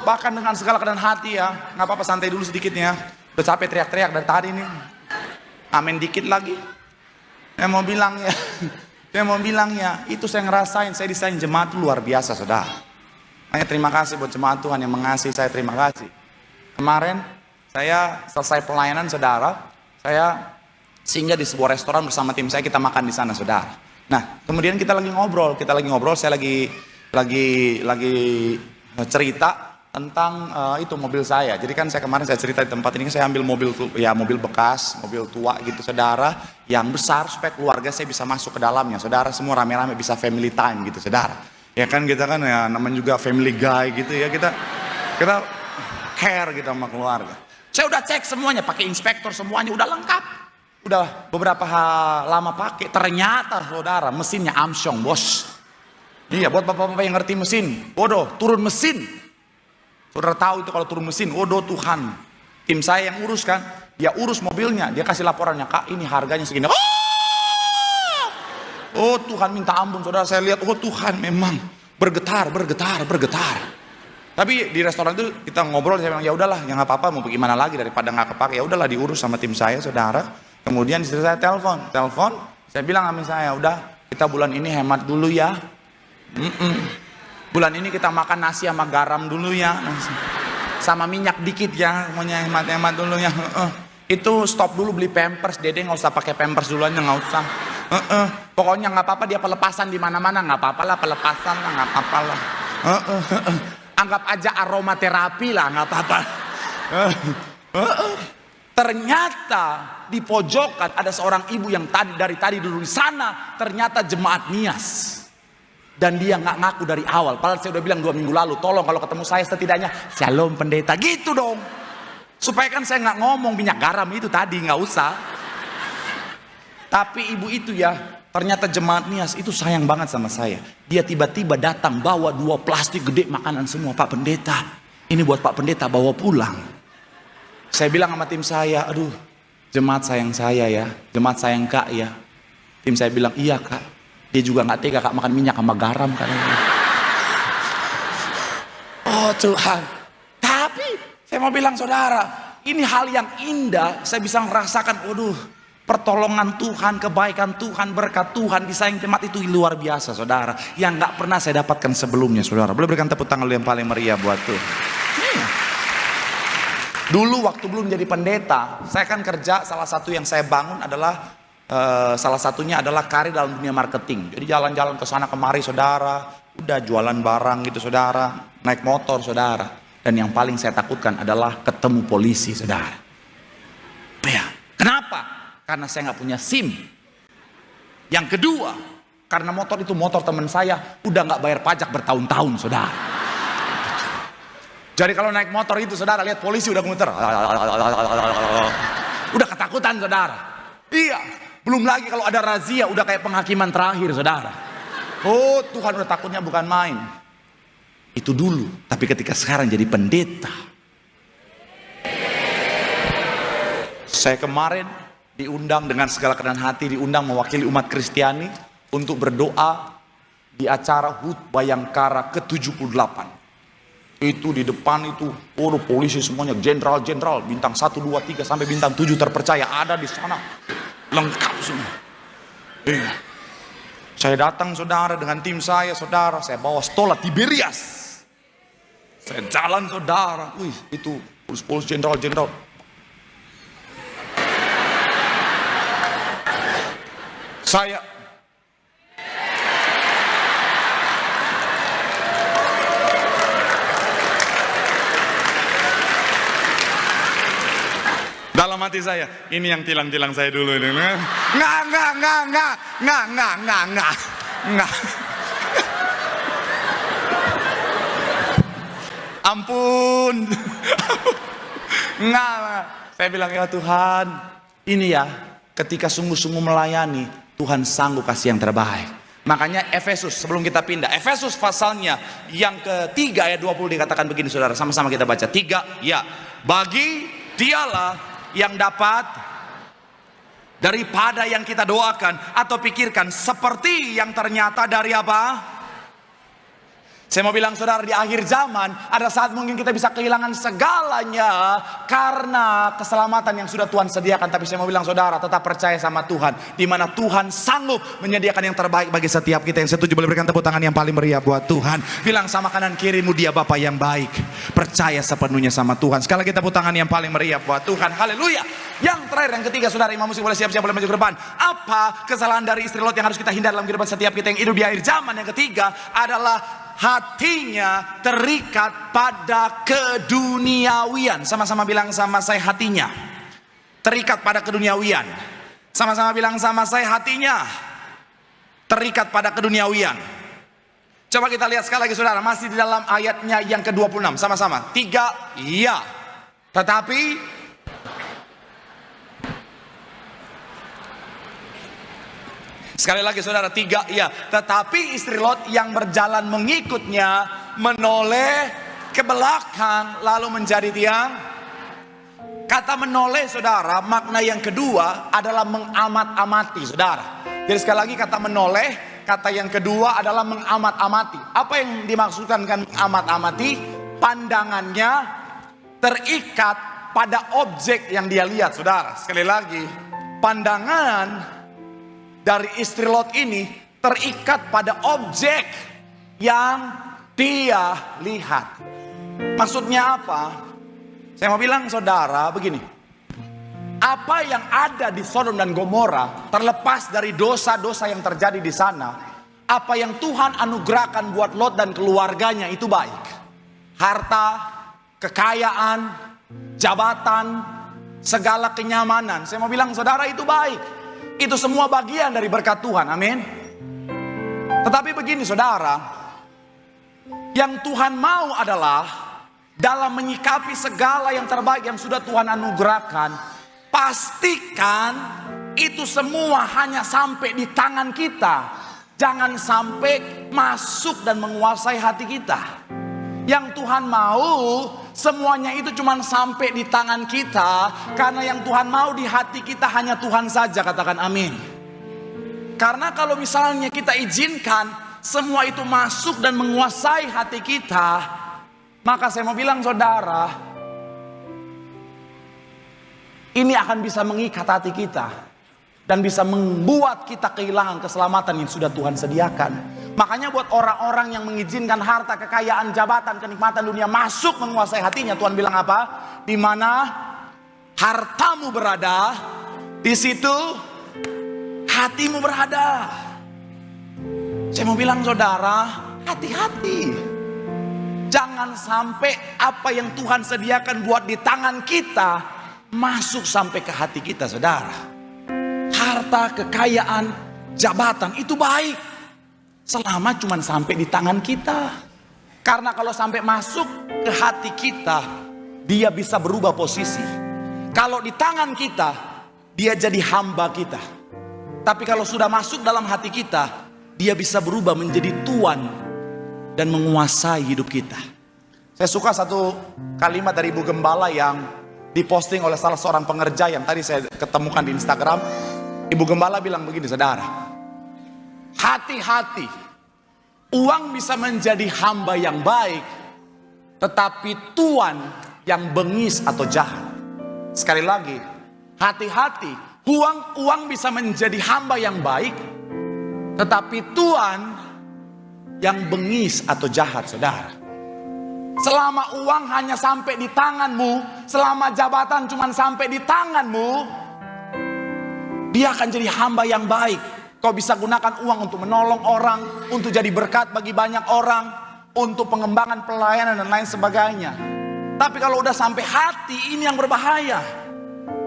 Bahkan dengan segala keadaan hati ya, nggak apa-apa, santai dulu sedikitnya. Udah capek teriak-teriak dari tadi nih. Amin dikit lagi. Saya mau bilang ya. Saya mau bilangnya, itu saya ngerasain, saya desain jemaat itu luar biasa, saudara. Hanya terima kasih buat jemaat Tuhan yang mengasihi saya, terima kasih. Kemarin saya selesai pelayanan, saudara, saya singgah di sebuah restoran bersama tim saya, kita makan di sana, saudara. Nah, kemudian kita lagi ngobrol, saya lagi cerita tentang itu mobil saya. Jadi kan saya kemarin saya cerita di tempat ini, saya ambil mobil bekas, mobil tua gitu, saudara, yang besar supaya keluarga saya bisa masuk ke dalamnya, saudara, semua rame-rame bisa family time gitu, saudara. Ya kan kita kan ya namanya juga family guy gitu ya, kita care gitu sama keluarga. Saya udah cek semuanya, pakai inspektor semuanya udah lengkap. Udah beberapa lama pakai, ternyata saudara mesinnya Armstrong, bos. Iya, buat bapak-bapak yang ngerti mesin, bodoh, turun mesin. Saudara tahu itu kalau turun mesin, waduh Tuhan. Tim saya yang urus kan, dia urus mobilnya, dia kasih laporannya, Kak ini harganya segini. Oh Tuhan minta ampun, saudara, saya lihat, oh Tuhan memang bergetar. Tapi di restoran itu kita ngobrol, saya bilang ya udahlah, ya nggak apa-apa, mau gimana lagi daripada nggak kepake, ya udahlah diurus sama tim saya, saudara. Kemudian istri saya telepon, saya bilang sama saya, udah kita bulan ini hemat dulu ya. Bulan ini kita makan nasi sama garam dulu ya, sama minyak dikit ya, semuanya hemat-hemat dulu ya. Itu stop dulu beli pampers, Dede nggak usah pakai pampers duluan, nggak usah. Pokoknya nggak apa-apa dia pelepasan di mana-mana, nggak apa-apa lah pelepasan lah, nggak apa-apa lah. Anggap aja aromaterapi lah, nggak apa-apa. Ternyata di pojokan ada seorang ibu yang dari tadi duduk di sana, ternyata jemaat Nias. Dan dia nggak ngaku dari awal. Padahal saya udah bilang 2 minggu lalu, tolong kalau ketemu saya setidaknya shalom pendeta, gitu dong. Supaya kan saya nggak ngomong minyak garam itu tadi, nggak usah. Tapi ibu itu ya, ternyata jemaat Nias itu sayang banget sama saya. Dia tiba-tiba datang bawa 2 plastik gede makanan semua. Pak Pendeta, ini buat Pak Pendeta bawa pulang. Saya bilang sama tim saya, aduh jemaat sayang saya ya, jemaat sayang Kak ya. Tim saya bilang, iya Kak. Dia juga nggak tega Kak makan minyak sama garam katanya. Oh Tuhan. Tapi saya mau bilang saudara, ini hal yang indah. Saya bisa merasakan, waduh, pertolongan Tuhan, kebaikan Tuhan, berkat Tuhan di sayang jemaat itu luar biasa, saudara. Yang nggak pernah saya dapatkan sebelumnya, saudara. Boleh berikan tepuk tangan yang paling meriah buat Tuhan. Dulu waktu belum jadi pendeta, saya kan kerja, salah satu yang saya bangun adalah salah satunya adalah karir dalam dunia marketing. Jadi jalan-jalan ke sana kemari, saudara, udah jualan barang gitu, saudara, naik motor, saudara. Dan yang paling saya takutkan adalah ketemu polisi, saudara. Ya, kenapa? Karena saya nggak punya SIM. Yang kedua, karena motor itu motor teman saya, udah nggak bayar pajak bertahun-tahun, saudara. Jadi kalau naik motor itu, saudara, lihat polisi udah muter, udah ketakutan, saudara. Iya. Belum lagi kalau ada razia, udah kayak penghakiman terakhir, saudara. Oh Tuhan, udah takutnya bukan main. Itu dulu. Tapi ketika sekarang jadi pendeta, saya kemarin diundang dengan segala kerendahan hati, diundang mewakili umat Kristiani untuk berdoa di acara HUT Bayangkara ke-78. Itu di depan itu, oh polisi semuanya, jenderal-jenderal, bintang 1, 2, 3 sampai bintang 7 terpercaya ada di sana. Lengkap semua. Saya datang, saudara, dengan tim saya, saudara, saya bawa stola Tiberias. Saya jalan, saudara, itu polisi jenderal-jenderal. Saya dalam hati saya, ini yang tilang-tilang saya dulu ini. Nggak. Ampun. Nggak. Saya bilang, ya Tuhan, ini ya, ketika sungguh-sungguh melayani, Tuhan sanggup kasih yang terbaik. Makanya Efesus, sebelum kita pindah, Efesus pasalnya yang ketiga ayat 20 dikatakan begini, saudara, sama-sama kita baca. 3, ya, bagi dialah yang dapat daripada yang kita doakan atau pikirkan, seperti yang ternyata dari apa? Saya mau bilang saudara, di akhir zaman ada saat mungkin kita bisa kehilangan segalanya karena keselamatan yang sudah Tuhan sediakan. Tapi saya mau bilang saudara, tetap percaya sama Tuhan, di mana Tuhan sanggup menyediakan yang terbaik bagi setiap kita. Yang setuju boleh berikan tepuk tangan yang paling meriah buat Tuhan. Bilang sama kanan kirimu, Dia Bapa yang baik. Percaya sepenuhnya sama Tuhan. Sekali lagi tepuk tangan yang paling meriah buat Tuhan. Haleluya. Yang terakhir, yang ketiga saudara, imam musik boleh siap-siap, boleh maju ke depan. Apa kesalahan dari istri Lot yang harus kita hindari dalam kehidupan setiap kita yang hidup di akhir zaman? Yang ketiga adalah hatinya terikat pada keduniawian. Sama-sama bilang sama saya, hatinya terikat pada keduniawian. Sama-sama bilang sama saya, hatinya terikat pada keduniawian. Coba kita lihat sekali lagi saudara, masih di dalam ayatnya yang ke-26. Sama-sama, 3, iya. Tetapi sekali lagi saudara, 3, iya. Tetapi istri Lot yang berjalan mengikutnya menoleh ke belakang lalu menjadi tiang. Kata menoleh saudara, makna yang kedua adalah mengamat-amati saudara. Jadi sekali lagi kata menoleh, kata yang kedua adalah mengamat-amati. Apa yang dimaksudkan dengan mengamat-amati? Pandangannya terikat pada objek yang dia lihat saudara. Sekali lagi, pandangan dari istri Lot ini terikat pada objek yang dia lihat. Maksudnya apa? Saya mau bilang saudara begini, apa yang ada di Sodom dan Gomora, terlepas dari dosa-dosa yang terjadi di sana, apa yang Tuhan anugerahkan buat Lot dan keluarganya itu baik. Harta, kekayaan, jabatan, segala kenyamanan. Saya mau bilang saudara, itu baik. Itu semua bagian dari berkat Tuhan, amin. Tetapi begini saudara, yang Tuhan mau adalah dalam menyikapi segala yang terbaik yang sudah Tuhan anugerahkan, pastikan itu semua hanya sampai di tangan kita. Jangan sampai masuk dan menguasai hati kita. Yang Tuhan mau semuanya itu cuma sampai di tangan kita, karena yang Tuhan mau di hati kita hanya Tuhan saja. Katakan amin. Karena kalau misalnya kita izinkan semua itu masuk dan menguasai hati kita, maka saya mau bilang saudara, ini akan bisa mengikat hati kita dan bisa membuat kita kehilangan keselamatan yang sudah Tuhan sediakan. Makanya buat orang-orang yang mengizinkan harta, kekayaan, jabatan, kenikmatan dunia masuk menguasai hatinya, Tuhan bilang apa? Di mana hartamu berada, di situ hatimu berada. Saya mau bilang saudara, hati-hati. Jangan sampai apa yang Tuhan sediakan buat di tangan kita masuk sampai ke hati kita saudara. Harta, kekayaan, jabatan itu baik selama cuma sampai di tangan kita. Karena kalau sampai masuk ke hati kita, dia bisa berubah posisi. Kalau di tangan kita, dia jadi hamba kita. Tapi kalau sudah masuk dalam hati kita, dia bisa berubah menjadi tuan dan menguasai hidup kita. Saya suka satu kalimat dari Ibu Gembala yang diposting oleh salah seorang pengerja yang tadi saya ketemukan di Instagram. Ibu Gembala bilang begini saudara, hati-hati, uang bisa menjadi hamba yang baik, tetapi tuan yang bengis atau jahat. Sekali lagi, hati-hati, uang bisa menjadi hamba yang baik, tetapi tuan yang bengis atau jahat saudara. Selama uang hanya sampai di tanganmu, selama jabatan cuma sampai di tanganmu, dia akan jadi hamba yang baik. Kau bisa gunakan uang untuk menolong orang, untuk jadi berkat bagi banyak orang, untuk pengembangan pelayanan dan lain sebagainya. Tapi kalau udah sampai hati, ini yang berbahaya.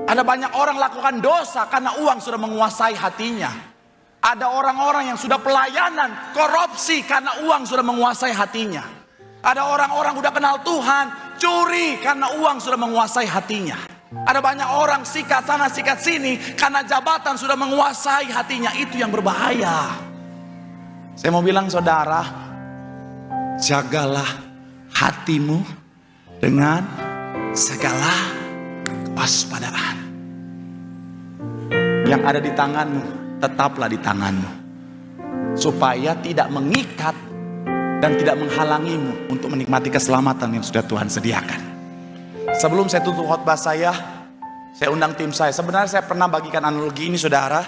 Ada banyak orang lakukan dosa karena uang sudah menguasai hatinya. Ada orang-orang yang sudah pelayanan, korupsi karena uang sudah menguasai hatinya. Ada orang-orang udah kenal Tuhan, curi karena uang sudah menguasai hatinya. Ada banyak orang sikat sana sikat sini karena jabatan sudah menguasai hatinya. Itu yang berbahaya. Saya mau bilang saudara, jagalah hatimu dengan segala kewaspadaan. Yang ada di tanganmu tetaplah di tanganmu, supaya tidak mengikat dan tidak menghalangimu untuk menikmati keselamatan yang sudah Tuhan sediakan. Sebelum saya tutup khotbah saya undang tim saya. Sebenarnya saya pernah bagikan analogi ini saudara,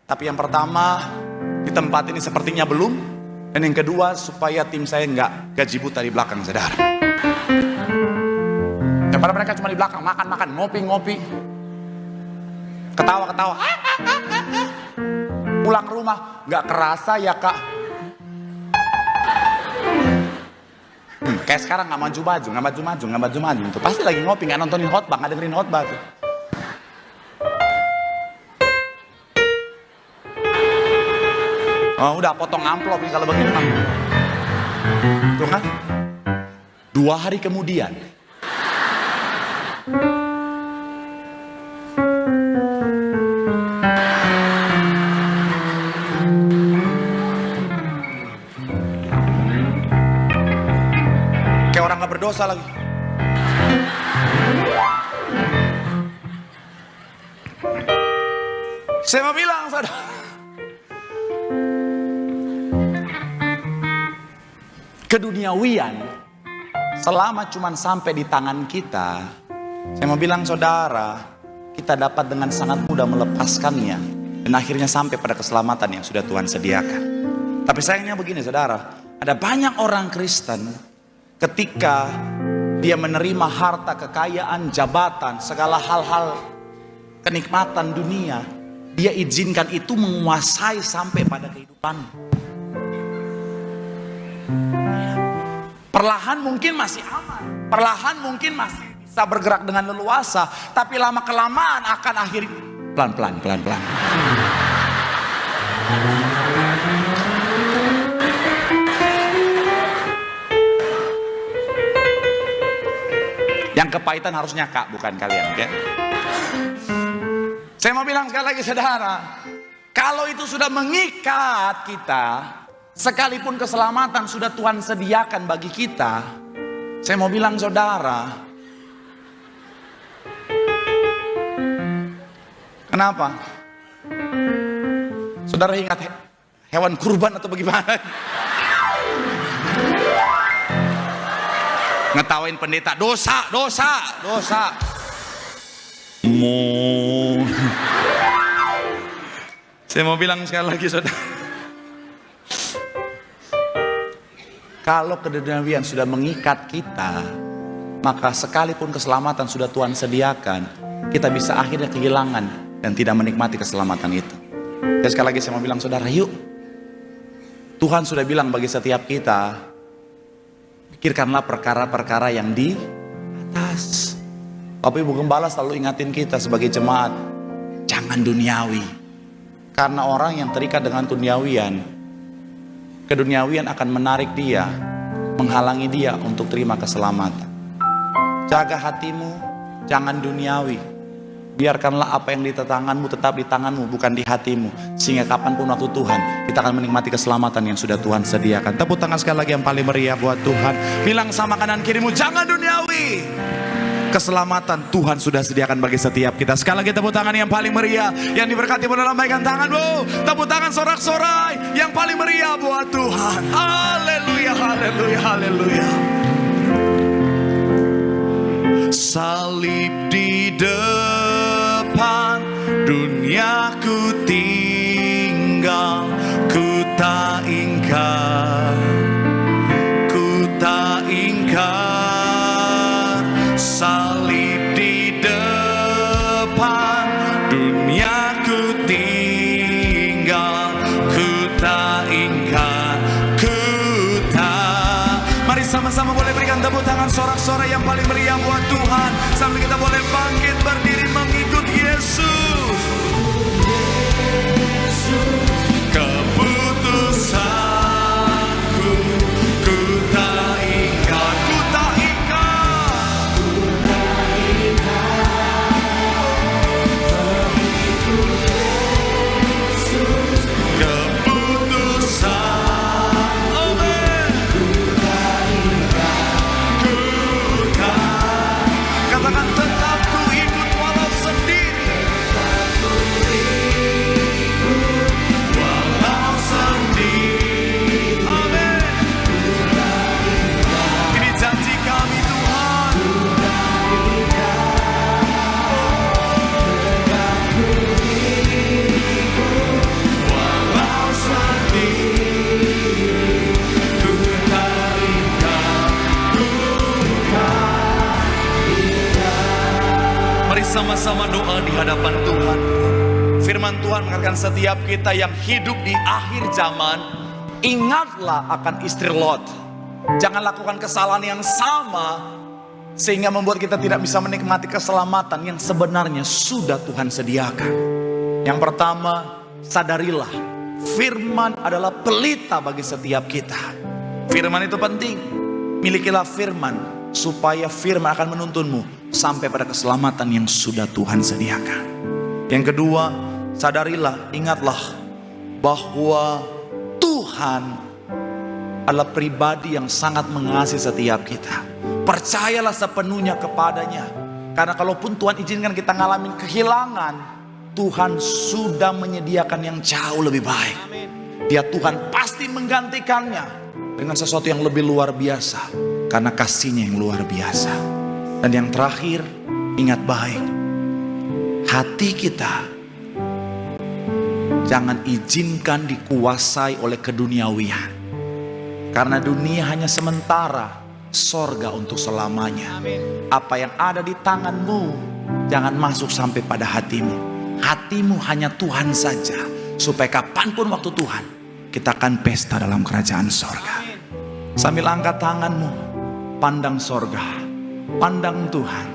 tapi yang pertama di tempat ini sepertinya belum, dan yang kedua supaya tim saya nggak gaji buta di belakang saudara. Daripada mereka cuma di belakang makan-makan, ngopi-ngopi, ketawa-ketawa, pulang rumah nggak kerasa ya kak. Kayak sekarang nggak maju-maju tuh pasti lagi ngopi, nggak nontonin khotbah, nggak dengerin khotbah tuh. Oh, udah potong amplop nih kalau begini mah. Tuh kan? 2 hari kemudian kayak orang gak berdosa lagi. Saya mau bilang saudara, keduniawian selama cuman sampai di tangan kita, saya mau bilang saudara, kita dapat dengan sangat mudah melepaskannya dan akhirnya sampai pada keselamatan yang sudah Tuhan sediakan. Tapi sayangnya begini saudara, ada banyak orang Kristen ketika dia menerima harta, kekayaan, jabatan, segala hal-hal kenikmatan dunia, dia izinkan itu menguasai sampai pada kehidupan. Perlahan mungkin masih aman, perlahan mungkin masih bisa bergerak dengan leluasa, tapi lama kelamaan akan akhiri pelan-pelan. Yang kepahitan harusnya kak, bukan kalian, oke? Saya mau bilang sekali lagi saudara, kalau itu sudah mengikat kita, sekalipun keselamatan sudah Tuhan sediakan bagi kita, saya mau bilang saudara, kenapa? Saudara ingat hewan kurban atau bagaimana? Ngetawain pendeta, dosa. Saya mau bilang sekali lagi saudara, kalau keduniawian sudah mengikat kita, maka sekalipun keselamatan sudah Tuhan sediakan, kita bisa akhirnya kehilangan dan tidak menikmati keselamatan itu. Dan sekali lagi saya mau bilang saudara, yuk, Tuhan sudah bilang bagi setiap kita, pikirkanlah perkara-perkara yang di atas. Bapak Ibu Gembala selalu ingatin kita sebagai jemaat, jangan duniawi. Karena orang yang terikat dengan keduniawian akan menarik dia, menghalangi dia untuk terima keselamatan. Jaga hatimu, jangan duniawi. Biarkanlah apa yang di tanganmu tetap di tanganmu, bukan di hatimu. Sehingga kapanpun waktu Tuhan, kita akan menikmati keselamatan yang sudah Tuhan sediakan. Tepuk tangan sekali lagi yang paling meriah buat Tuhan. Bilang sama kanan kirimu, jangan duniawi. Keselamatan Tuhan sudah sediakan bagi setiap kita. Sekali lagi tepuk tangan yang paling meriah, yang diberkati boleh lambaikan tanganmu. Tepuk tangan sorak-sorai yang paling meriah buat Tuhan. Haleluya, haleluya, haleluya. Salib di depan, duniaku tinggal, ku tak ingkar, salib di depan, duniaku tinggal, ku tak ingkar, ku tak. Mari sama-sama boleh berikan tepuk tangan sorak-sorai yang paling meriah buat Tuhan, sambil kita boleh bangkit berdiri mengikut Yesus. Keputusanku, ku tak ingkar, ku tak ingkar. Keputusan, amen. Katakan tetap ku ikut walau sendiri. Walau sendiri. sama-sama doa di hadapan Tuhan. Firman Tuhan mengatakan setiap kita yang hidup di akhir zaman, ingatlah akan istri Lot. Jangan lakukan kesalahan yang sama sehingga membuat kita tidak bisa menikmati keselamatan yang sebenarnya sudah Tuhan sediakan. Yang pertama, sadarilah firman adalah pelita bagi setiap kita. Firman itu penting. Milikilah firman supaya firman akan menuntunmu sampai pada keselamatan yang sudah Tuhan sediakan. Yang kedua, sadarilah, ingatlah bahwa Tuhan adalah pribadi yang sangat mengasihi setiap kita. Percayalah sepenuhnya kepadanya. Karena kalaupun Tuhan izinkan kita ngalamin kehilangan, Tuhan sudah menyediakan yang jauh lebih baik. Dia Tuhan pasti menggantikannya dengan sesuatu yang lebih luar biasa. Karena kasih-Nya yang luar biasa. Dan yang terakhir, ingat baik. Hati kita jangan izinkan dikuasai oleh keduniawian. Karena dunia hanya sementara, sorga untuk selamanya. Apa yang ada di tanganmu, jangan masuk sampai pada hatimu. Hatimu hanya Tuhan saja. Supaya kapanpun waktu Tuhan, kita akan pesta dalam kerajaan sorga. Sambil angkat tanganmu, pandang sorga, pandang Tuhan.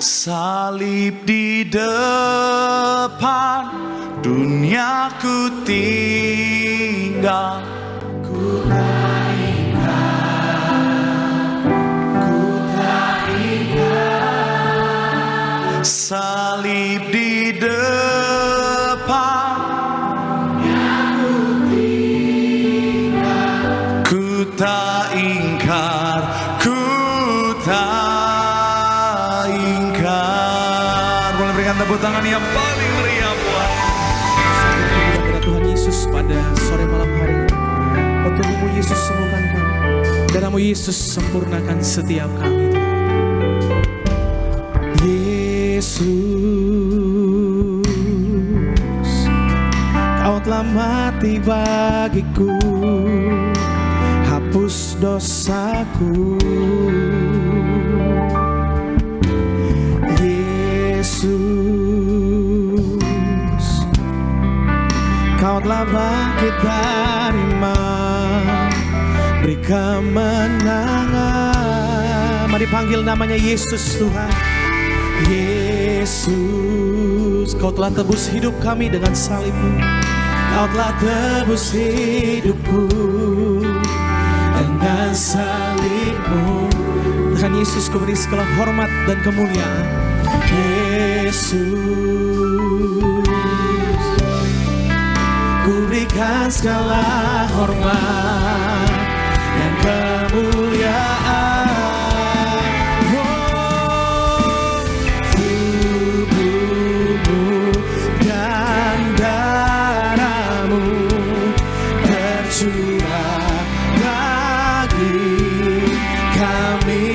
Salib di depan, duniaku tinggal. Ku tak ingat, salib di depan, duniaku tinggal. Ku tak ingkar, ku tak ingkar. Boleh berikan tepuk tangan yang paling meriah buat Tuhan Yesus pada sore malam hari ini. Tubuhmu Yesus sembuhkan kami, darahmu Yesus sempurnakan setiap kami. Yesus, Kau telah mati bagiku, hapus dosaku. Yesus, Kau telah bangkit dari mati, beri kemenangan. Mari panggil namanya Yesus Tuhan. Yesus, Kau telah tebus hidup kami dengan salib-Mu. Kau telah tebus hidupku dengan salib-Mu. Tuhan Yesus, Kau beri segala hormat dan kemuliaan. Yesus, Ku berikan segala hormat dan kemuliaan. Tubuhmu dan darahmu tercurah bagi kami,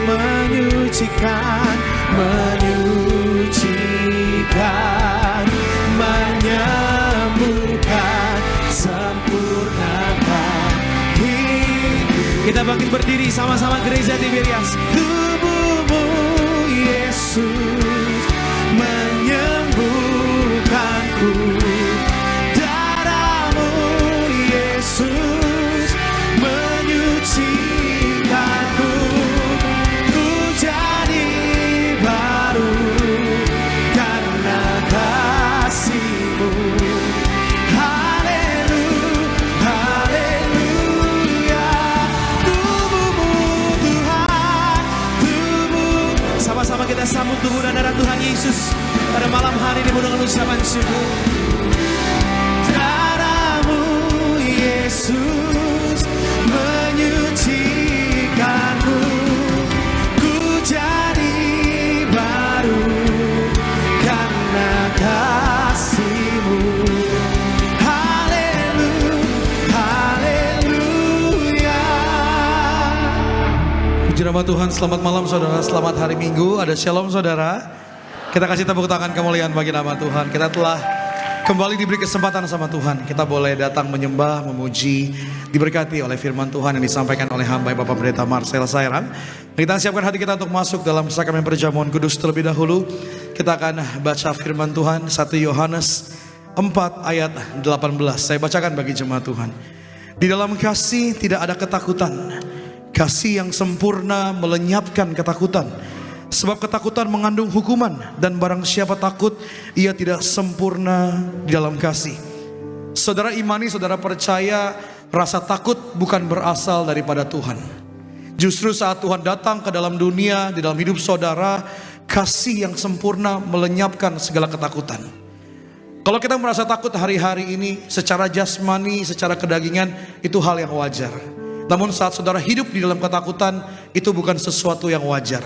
menyucikan, menyembuhkan, sempurnakan. Kita bangkit berdiri sama-sama gereja Tiberias. Tubuhmu Yesus menyembuhkanku, darahmu Yesus menyucikanku. Ku jadi baru karena kasih-Mu. Sama-sama kita sambut tubuh dan darah Tuhan Yesus pada malam hari ini dengan ucapan syukur. Darah-Mu Yesus menyucikanku, ku jadi baru karena kasih-Mu. Puji nama Tuhan. Selamat malam saudara, selamat hari Minggu. Ada shalom saudara. Kita kasih tepuk tangan kemuliaan bagi nama Tuhan. Kita telah Kembali diberi kesempatan sama Tuhan, kita boleh datang menyembah, memuji, diberkati oleh firman Tuhan yang disampaikan oleh hamba Bapak Pendeta Marcel Sairang. Kita siapkan hati kita untuk masuk dalam sakramen perjamuan kudus terlebih dahulu. Kita akan baca firman Tuhan 1 Yohanes 4 ayat 18. Saya bacakan bagi jemaat Tuhan. Di dalam kasih tidak ada ketakutan. Kasih yang sempurna melenyapkan ketakutan. Sebab ketakutan mengandung hukuman, dan barang siapa takut, ia tidak sempurna di dalam kasih. Saudara imani, saudara percaya, rasa takut bukan berasal daripada Tuhan. Justru saat Tuhan datang ke dalam dunia, di dalam hidup saudara, kasih yang sempurna melenyapkan segala ketakutan. Kalau kita merasa takut hari-hari ini, secara jasmani, secara kedagingan, itu hal yang wajar. Namun saat saudara hidup di dalam ketakutan, itu bukan sesuatu yang wajar.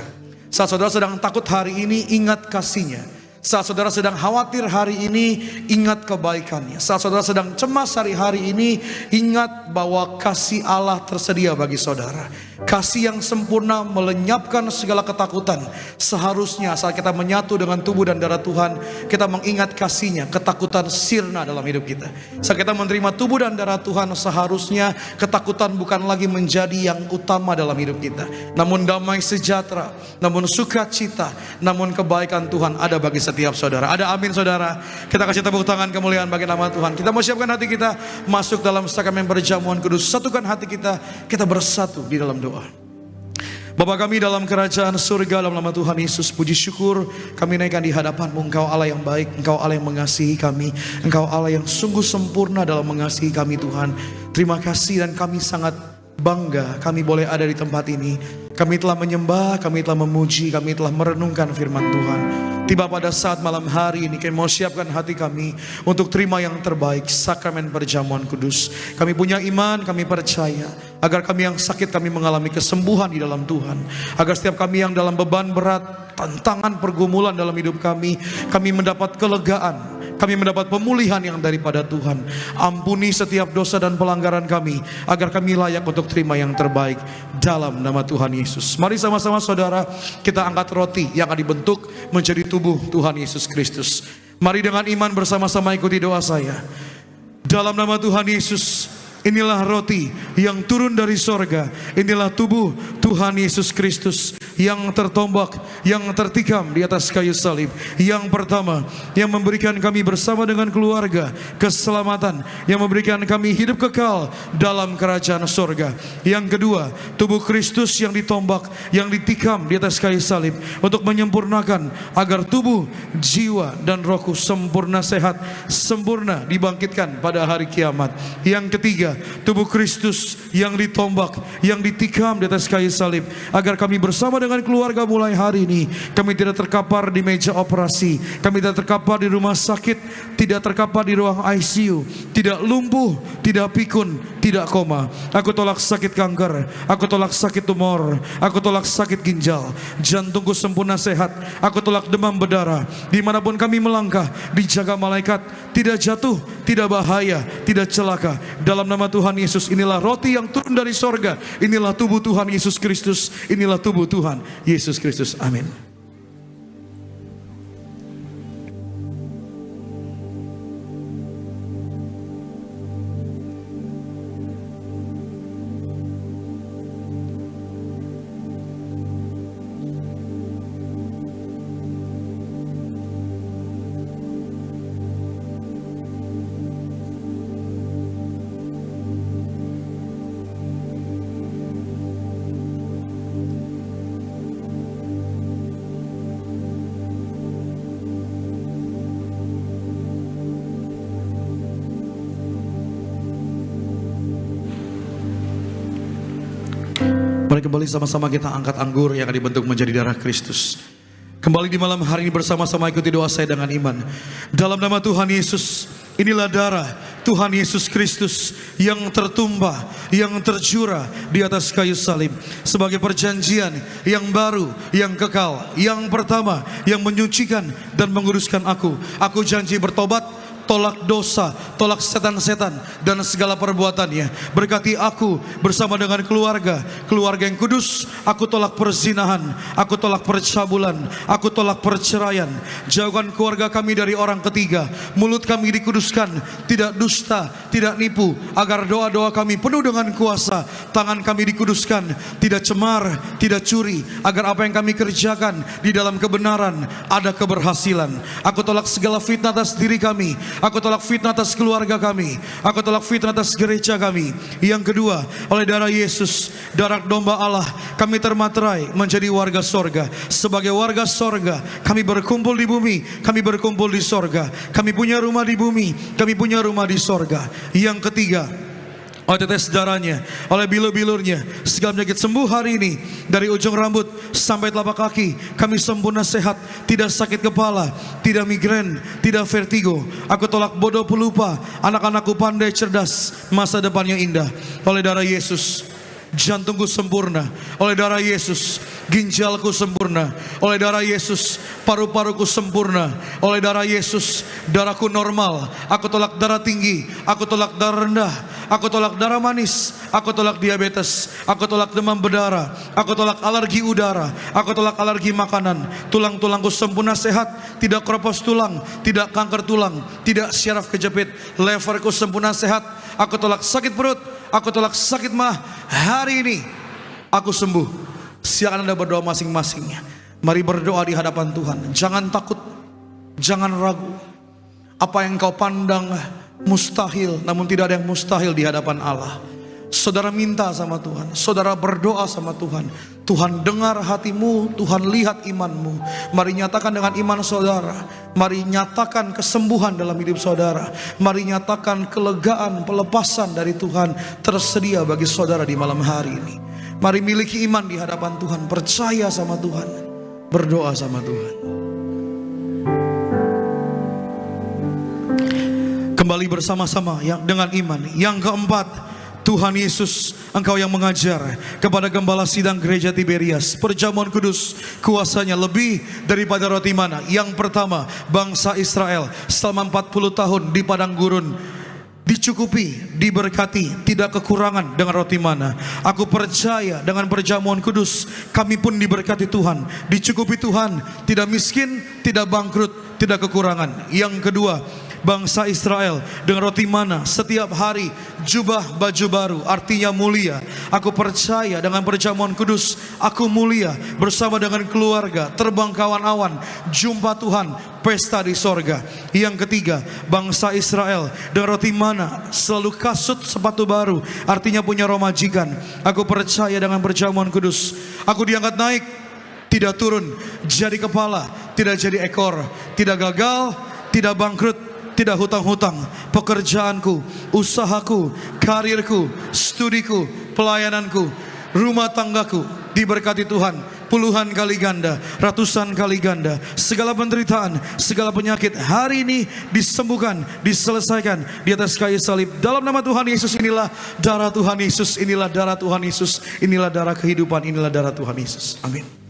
Saat saudara sedang takut hari ini, ingat kasih-Nya. Saat saudara sedang khawatir hari ini, ingat kebaikannya. Saat saudara sedang cemas hari-hari ini, ingat bahwa kasih Allah tersedia bagi saudara. Kasih yang sempurna melenyapkan segala ketakutan. Seharusnya saat kita menyatu dengan tubuh dan darah Tuhan, kita mengingat kasih-Nya, ketakutan sirna dalam hidup kita. Saat kita menerima tubuh dan darah Tuhan, seharusnya ketakutan bukan lagi menjadi yang utama dalam hidup kita. Namun damai sejahtera, namun sukacita, namun kebaikan Tuhan ada bagi setiap saudara. Ada amin saudara. Kita kasih tepuk tangan kemuliaan bagi nama Tuhan. Kita mau siapkan hati kita masuk dalam sakramen perjamuan kudus. Satukan hati kita bersatu di dalam doa. Bapa kami dalam kerajaan surga, dalam nama Tuhan Yesus, puji syukur kami naikkan di hadapan-Mu. Engkau Allah yang baik, Engkau Allah yang mengasihi kami, Engkau Allah yang sungguh sempurna dalam mengasihi kami Tuhan. Terima kasih, dan kami sangat bangga kami boleh ada di tempat ini. Kami telah menyembah, kami telah memuji, kami telah merenungkan firman Tuhan. Tiba pada saat malam hari ini, kami mau siapkan hati kami untuk terima yang terbaik, sakramen perjamuan kudus. Kami punya iman, kami percaya agar kami yang sakit kami mengalami kesembuhan di dalam Tuhan. Agar setiap kami yang dalam beban berat, tantangan, pergumulan dalam hidup kami mendapat kelegaan. Kami mendapat pemulihan yang daripada Tuhan. Ampuni setiap dosa dan pelanggaran kami, agar kami layak untuk terima yang terbaik dalam nama Tuhan Yesus. Mari sama-sama saudara, kita angkat roti yang akan dibentuk menjadi tubuh Tuhan Yesus Kristus. Mari dengan iman bersama-sama ikuti doa saya. Dalam nama Tuhan Yesus, inilah roti yang turun dari sorga. Inilah tubuh Tuhan Yesus Kristus yang tertombak, yang tertikam di atas kayu salib. Yang pertama, yang memberikan kami bersama dengan keluarga keselamatan, yang memberikan kami hidup kekal dalam kerajaan sorga. Yang kedua, tubuh Kristus yang ditombak, yang ditikam di atas kayu salib untuk menyempurnakan agar tubuh, jiwa, dan rohku sempurna sehat, sempurna dibangkitkan pada hari kiamat. Yang ketiga, tubuh Kristus yang ditombak, yang ditikam di atas kayu salib, agar kami bersama dengan keluarga mulai hari ini, kami tidak terkapar di meja operasi, kami tidak terkapar di rumah sakit, tidak terkapar di ruang ICU, tidak lumpuh, tidak pikun, tidak koma. Aku tolak sakit kanker, aku tolak sakit tumor, aku tolak sakit ginjal, jantungku sempurna sehat, aku tolak demam berdarah. Dimanapun kami melangkah, dijaga malaikat, tidak jatuh, tidak bahaya, tidak celaka. Dalam nama Tuhan Yesus, inilah roti yang turun dari sorga, inilah tubuh Tuhan Yesus Kristus, inilah tubuh Tuhan Yesus Kristus. Amin. Mari kembali sama-sama kita angkat anggur yang akan dibentuk menjadi darah Kristus. Kembali di malam hari ini bersama-sama ikuti doa saya dengan iman. Dalam nama Tuhan Yesus, inilah darah Tuhan Yesus Kristus yang tertumpah, yang tercurah di atas kayu salib sebagai perjanjian yang baru, yang kekal, yang pertama, yang menyucikan dan menguruskan aku. Aku janji bertobat, tolak dosa, tolak setan-setan dan segala perbuatannya. Berkati aku bersama dengan keluarga yang kudus. Aku tolak perzinahan, aku tolak percabulan, aku tolak perceraian. Jauhkan keluarga kami dari orang ketiga. Mulut kami dikuduskan, tidak dusta, tidak nipu, agar doa-doa kami penuh dengan kuasa. Tangan kami dikuduskan, tidak cemar, tidak curi, agar apa yang kami kerjakan di dalam kebenaran ada keberhasilan. Aku tolak segala fitnah atas diri kami. Aku tolak fitnah atas keluarga kami. Aku tolak fitnah atas gereja kami. Yang kedua, oleh darah Yesus, darah domba Allah, kami termaterai menjadi warga sorga. Sebagai warga sorga, kami berkumpul di bumi, kami berkumpul di sorga. Kami punya rumah di bumi, kami punya rumah di sorga. Yang ketiga, oleh tetes darahnya, oleh bilur-bilurnya, segala penyakit sembuh hari ini. Dari ujung rambut sampai telapak kaki, kami sempurna sehat. Tidak sakit kepala, tidak migrain, tidak vertigo. Aku tolak bodoh pelupa. Anak-anakku pandai cerdas, masa depannya indah. Oleh darah Yesus, jantungku sempurna. Oleh darah Yesus, ginjalku sempurna. Oleh darah Yesus, paru-paruku sempurna. Oleh darah Yesus, darahku normal. Aku tolak darah tinggi, aku tolak darah rendah, aku tolak darah manis, aku tolak diabetes, aku tolak demam berdarah, aku tolak alergi udara, aku tolak alergi makanan. Tulang-tulangku sempurna sehat, tidak keropos tulang, tidak kanker tulang, tidak syaraf kejepit. Leverku sempurna sehat. Aku tolak sakit perut, aku tolak sakit mah. Hari ini aku sembuh. Silakan Anda berdoa masing-masing. Mari berdoa di hadapan Tuhan. Jangan takut, jangan ragu. Apa yang kau pandang mustahil, namun tidak ada yang mustahil di hadapan Allah. Saudara minta sama Tuhan, saudara berdoa sama Tuhan. Tuhan dengar hatimu, Tuhan lihat imanmu. Mari nyatakan dengan iman saudara. Mari nyatakan kesembuhan dalam hidup saudara. Mari nyatakan kelegaan, pelepasan dari Tuhan tersedia bagi saudara di malam hari ini. Mari miliki iman di hadapan Tuhan, percaya sama Tuhan, berdoa sama Tuhan. Kembali bersama-sama yang dengan iman. Yang keempat, Tuhan Yesus, Engkau yang mengajar kepada gembala sidang gereja Tiberias, perjamuan kudus kuasanya lebih daripada roti mana. Yang pertama, bangsa Israel selama 40 tahun di padang gurun dicukupi, diberkati, tidak kekurangan dengan roti mana. Aku percaya dengan perjamuan kudus kami pun diberkati Tuhan, dicukupi Tuhan, tidak miskin, tidak bangkrut, tidak kekurangan. Yang kedua, bangsa Israel dengan roti mana setiap hari, jubah baju baru, artinya mulia. Aku percaya dengan perjamuan kudus aku mulia bersama dengan keluarga, terbang kawan awan, jumpa Tuhan, pesta di sorga. Yang ketiga, bangsa Israel dengan roti mana selalu kasut sepatu baru, artinya punya roh majikan. Aku percaya dengan perjamuan kudus aku diangkat naik, tidak turun, jadi kepala, tidak jadi ekor, tidak gagal, tidak bangkrut, tidak hutang-hutang. Pekerjaanku, usahaku, karirku, studiku, pelayananku, rumah tanggaku diberkati Tuhan puluhan kali ganda, ratusan kali ganda. Segala penderitaan, segala penyakit hari ini disembuhkan, diselesaikan di atas kayu salib. Dalam nama Tuhan Yesus, inilah darah Tuhan Yesus, inilah darah Tuhan Yesus, inilah darah kehidupan, inilah darah Tuhan Yesus. Amin.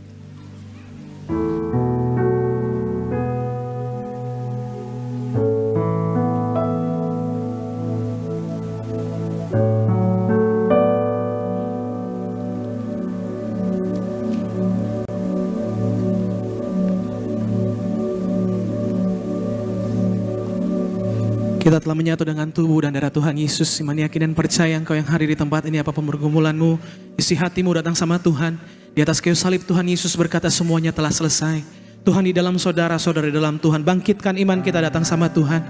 Kita telah menyatu dengan tubuh dan darah Tuhan Yesus. Iman, yakin dan percaya Engkau yang hadir di tempat ini, apapun pergumulanmu, isi hatimu datang sama Tuhan. Di atas kayu salib Tuhan Yesus berkata semuanya telah selesai. Tuhan di dalam saudara-saudara di dalam Tuhan, bangkitkan iman kita datang sama Tuhan.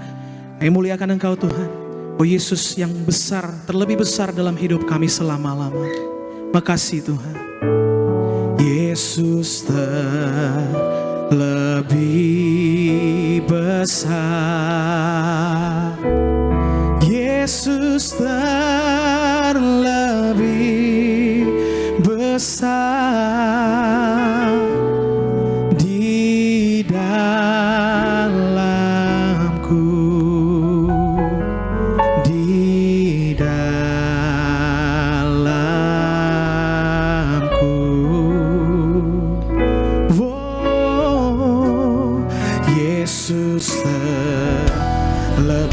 Kami muliakan Engkau Tuhan. Oh Yesus yang besar, terlebih besar dalam hidup kami selama-lama. Makasih Tuhan. Yesus terlebih besar, Yesus terlebih besar di dalamku, di dalamku. Oh, Yesus terlebih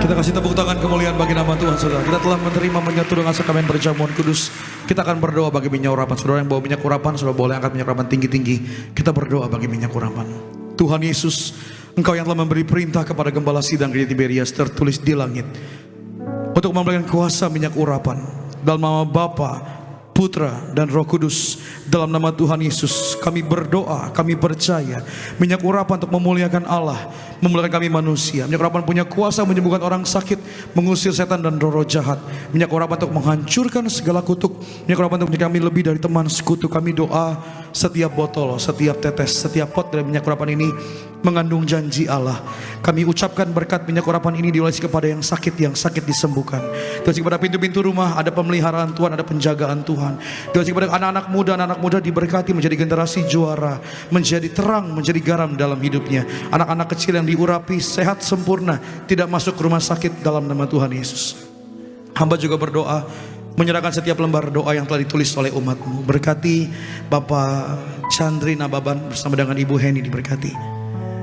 Kita kasih tepuk tangan kemuliaan bagi nama Tuhan, saudara. Kita telah menerima menyatu dengan sakramen perjamuan kudus. Kita akan berdoa bagi minyak urapan. Saudara yang bawa minyak urapan, saudara boleh angkat minyak urapan tinggi-tinggi. Kita berdoa bagi minyak urapan. Tuhan Yesus, Engkau yang telah memberi perintah kepada gembala sidang Gereja Tiberias tertulis di langit untuk memberikan kuasa minyak urapan dalam nama Bapa, Putra dan Roh Kudus. Dalam nama Tuhan Yesus kami berdoa, kami percaya minyak urapan untuk memuliakan Allah, memuliakan kami manusia. Minyak urapan punya kuasa menyembuhkan orang sakit, mengusir setan dan roh jahat. Minyak urapan untuk menghancurkan segala kutuk. Minyak urapan untuk kami lebih dari teman sekutu. Kami doa setiap botol, setiap tetes, setiap pot dari minyak urapan ini mengandung janji Allah. Kami ucapkan berkat minyak urapan ini diolesi kepada yang sakit disembuhkan. Diolesi kepada pintu-pintu rumah ada pemeliharaan Tuhan, ada penjagaan Tuhan. Diolesi kepada anak-anak muda diberkati menjadi generasi juara, menjadi terang, menjadi garam dalam hidupnya. Anak-anak kecil yang diurapi sehat sempurna, tidak masuk ke rumah sakit dalam nama Tuhan Yesus. Hamba juga berdoa menyerahkan setiap lembar doa yang telah ditulis oleh umat-Mu. Berkati Bapak Chandri Nababan bersama dengan Ibu Heni, diberkati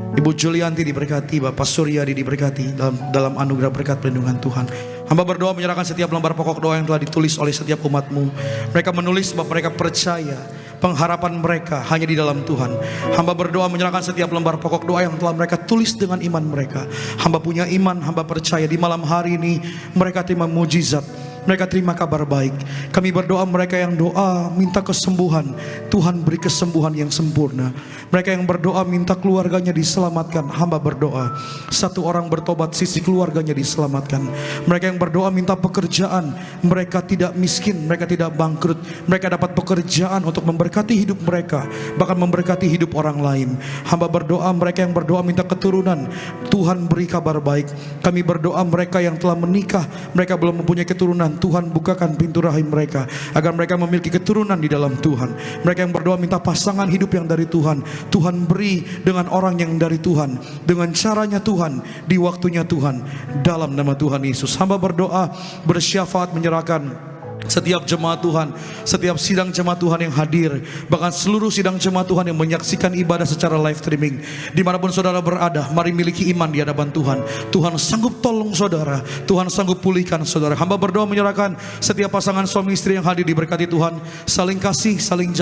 Ibu Julianti, diberkati Bapak Suryadi, diberkati dalam anugerah berkat perlindungan Tuhan. Hamba berdoa menyerahkan setiap lembar pokok doa yang telah ditulis oleh setiap umat-Mu. Mereka menulis sebab mereka percaya pengharapan mereka hanya di dalam Tuhan. Hamba berdoa menyerahkan setiap lembar pokok doa yang telah mereka tulis dengan iman mereka. Hamba punya iman, hamba percaya di malam hari ini mereka terima mujizat, mereka terima kabar baik. Kami berdoa mereka yang doa minta kesembuhan, Tuhan beri kesembuhan yang sempurna. Mereka yang berdoa minta keluarganya diselamatkan, hamba berdoa satu orang bertobat sisi keluarganya diselamatkan. Mereka yang berdoa minta pekerjaan, mereka tidak miskin, mereka tidak bangkrut, mereka dapat pekerjaan untuk memberkati hidup mereka, bahkan memberkati hidup orang lain. Hamba berdoa mereka yang berdoa minta keturunan, Tuhan beri kabar baik. Kami berdoa mereka yang telah menikah, mereka belum mempunyai keturunan, Tuhan bukakan pintu rahim mereka agar mereka memiliki keturunan di dalam Tuhan. Mereka yang berdoa minta pasangan hidup yang dari Tuhan, Tuhan beri dengan orang yang dari Tuhan, dengan caranya Tuhan, di waktunya Tuhan, dalam nama Tuhan Yesus. Hamba berdoa bersyafaat menyerahkan setiap jemaat Tuhan, setiap sidang jemaat Tuhan yang hadir, bahkan seluruh sidang jemaat Tuhan yang menyaksikan ibadah secara live streaming. Dimanapun saudara berada, mari miliki iman di hadapan Tuhan. Tuhan sanggup tolong saudara, Tuhan sanggup pulihkan saudara. Hamba berdoa menyerahkan setiap pasangan suami istri yang hadir, diberkati Tuhan. Saling kasih, saling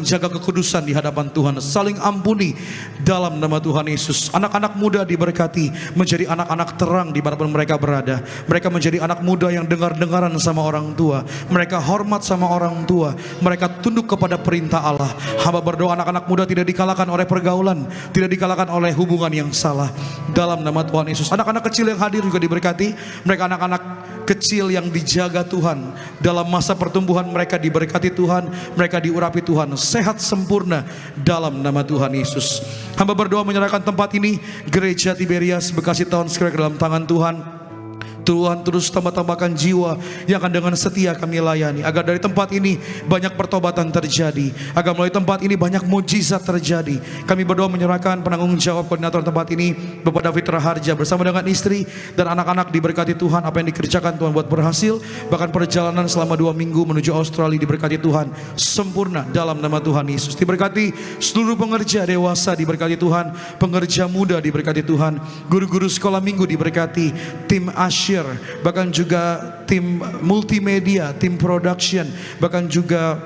jaga kekudusan di hadapan Tuhan, saling ampuni dalam nama Tuhan Yesus. Anak-anak muda diberkati menjadi anak-anak terang dimanapun mereka berada. Mereka menjadi anak muda yang dengar-dengaran sama orang tua, mereka hormat sama orang tua, mereka tunduk kepada perintah Allah. Hamba berdoa anak-anak muda tidak dikalahkan oleh pergaulan, tidak dikalahkan oleh hubungan yang salah, dalam nama Tuhan Yesus. Anak-anak kecil yang hadir juga diberkati, mereka anak-anak kecil yang dijaga Tuhan dalam masa pertumbuhan, mereka diberkati Tuhan, mereka diurapi Tuhan, sehat sempurna dalam nama Tuhan Yesus. Hamba berdoa menyerahkan tempat ini, Gereja Tiberias Bekasi Town Square, dalam tangan Tuhan. Tuhan terus tambah-tambahkan jiwa yang akan dengan setia kami layani, agar dari tempat ini banyak pertobatan terjadi, agar melalui tempat ini banyak mujizat terjadi. Kami berdoa menyerahkan penanggung jawab koordinator tempat ini, Bapak David Raharja, bersama dengan istri dan anak-anak, diberkati Tuhan. Apa yang dikerjakan Tuhan buat berhasil, bahkan perjalanan selama 2 minggu menuju Australia diberkati Tuhan sempurna dalam nama Tuhan Yesus. Diberkati seluruh pengerja dewasa, diberkati Tuhan, pengerja muda diberkati Tuhan, guru-guru sekolah minggu diberkati, tim Asyir, bahkan juga tim multimedia, tim production, bahkan juga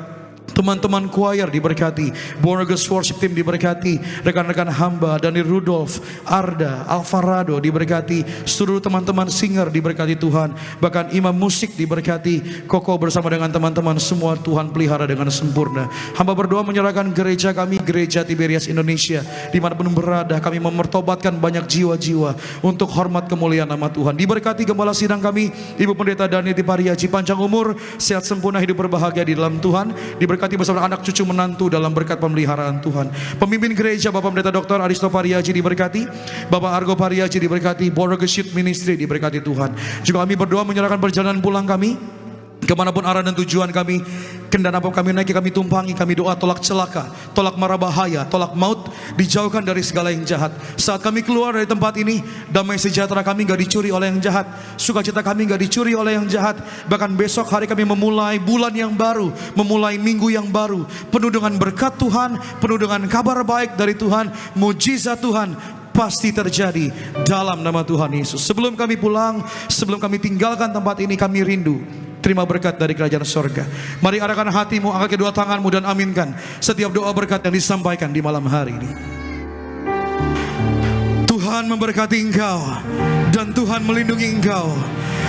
teman-teman choir diberkati, Born Again Worship Team diberkati, rekan-rekan hamba Dani Rudolf, Arda, Alvarado diberkati, seluruh teman-teman singer diberkati Tuhan, bahkan imam musik diberkati, Koko bersama dengan teman-teman semua Tuhan pelihara dengan sempurna. Hamba berdoa menyerahkan gereja kami, Gereja Tiberias Indonesia, dimanapun berada, kami memertobatkan banyak jiwa-jiwa untuk hormat kemuliaan nama Tuhan. Diberkati gembala sidang kami, Ibu Pendeta Dani Pariaji, panjang umur, sehat sempurna, hidup berbahagia di dalam Tuhan. Diberkati bersama anak cucu menantu dalam berkat pemeliharaan Tuhan. Pemimpin gereja Bapak Pendeta Dr. Aristo Pariaji diberkati, Bapak Argo Pariaji diberkati, Born Again Youth Ministry diberkati Tuhan. Juga kami berdoa menyerahkan perjalanan pulang kami, kemanapun arah dan tujuan kami Kendaraan apa kami naiki, kami tumpangi, kami doa tolak celaka, tolak mara bahaya, tolak maut, dijauhkan dari segala yang jahat. Saat kami keluar dari tempat ini, damai sejahtera kami gak dicuri oleh yang jahat, sukacita kami gak dicuri oleh yang jahat. Bahkan besok hari kami memulai bulan yang baru, memulai minggu yang baru, penuh dengan berkat Tuhan, penuh dengan kabar baik dari Tuhan, mujizat Tuhan pasti terjadi dalam nama Tuhan Yesus. Sebelum kami pulang, sebelum kami tinggalkan tempat ini, kami rindu terima berkat dari kerajaan sorga. Mari arahkan hatimu, angkat kedua tanganmu dan aminkan setiap doa berkat yang disampaikan di malam hari ini. Tuhan memberkati engkau dan Tuhan melindungi engkau.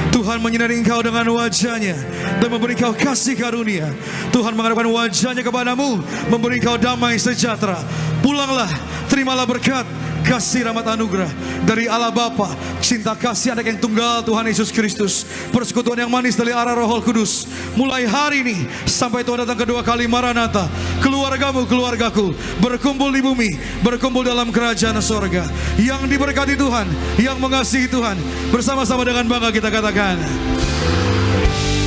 Tuhan menyinari engkau dengan wajahnya dan memberi engkau kasih karunia. Tuhan mengharapkan wajahnya kepadamu, memberi engkau damai sejahtera. Pulanglah, terimalah berkat, kasih rahmat anugerah dari Allah Bapa, cinta kasih anak yang tunggal Tuhan Yesus Kristus, persekutuan yang manis dari arah Roh Kudus, mulai hari ini sampai Tuhan datang kedua kali Maranatha. Keluargamu, keluargaku berkumpul di bumi, berkumpul dalam kerajaan sorga. Yang diberkati Tuhan, yang mengasihi Tuhan, bersama-sama dengan bangga kita katakan,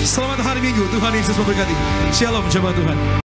selamat hari Minggu, Tuhan Yesus memberkati. Shalom, jemaat Tuhan.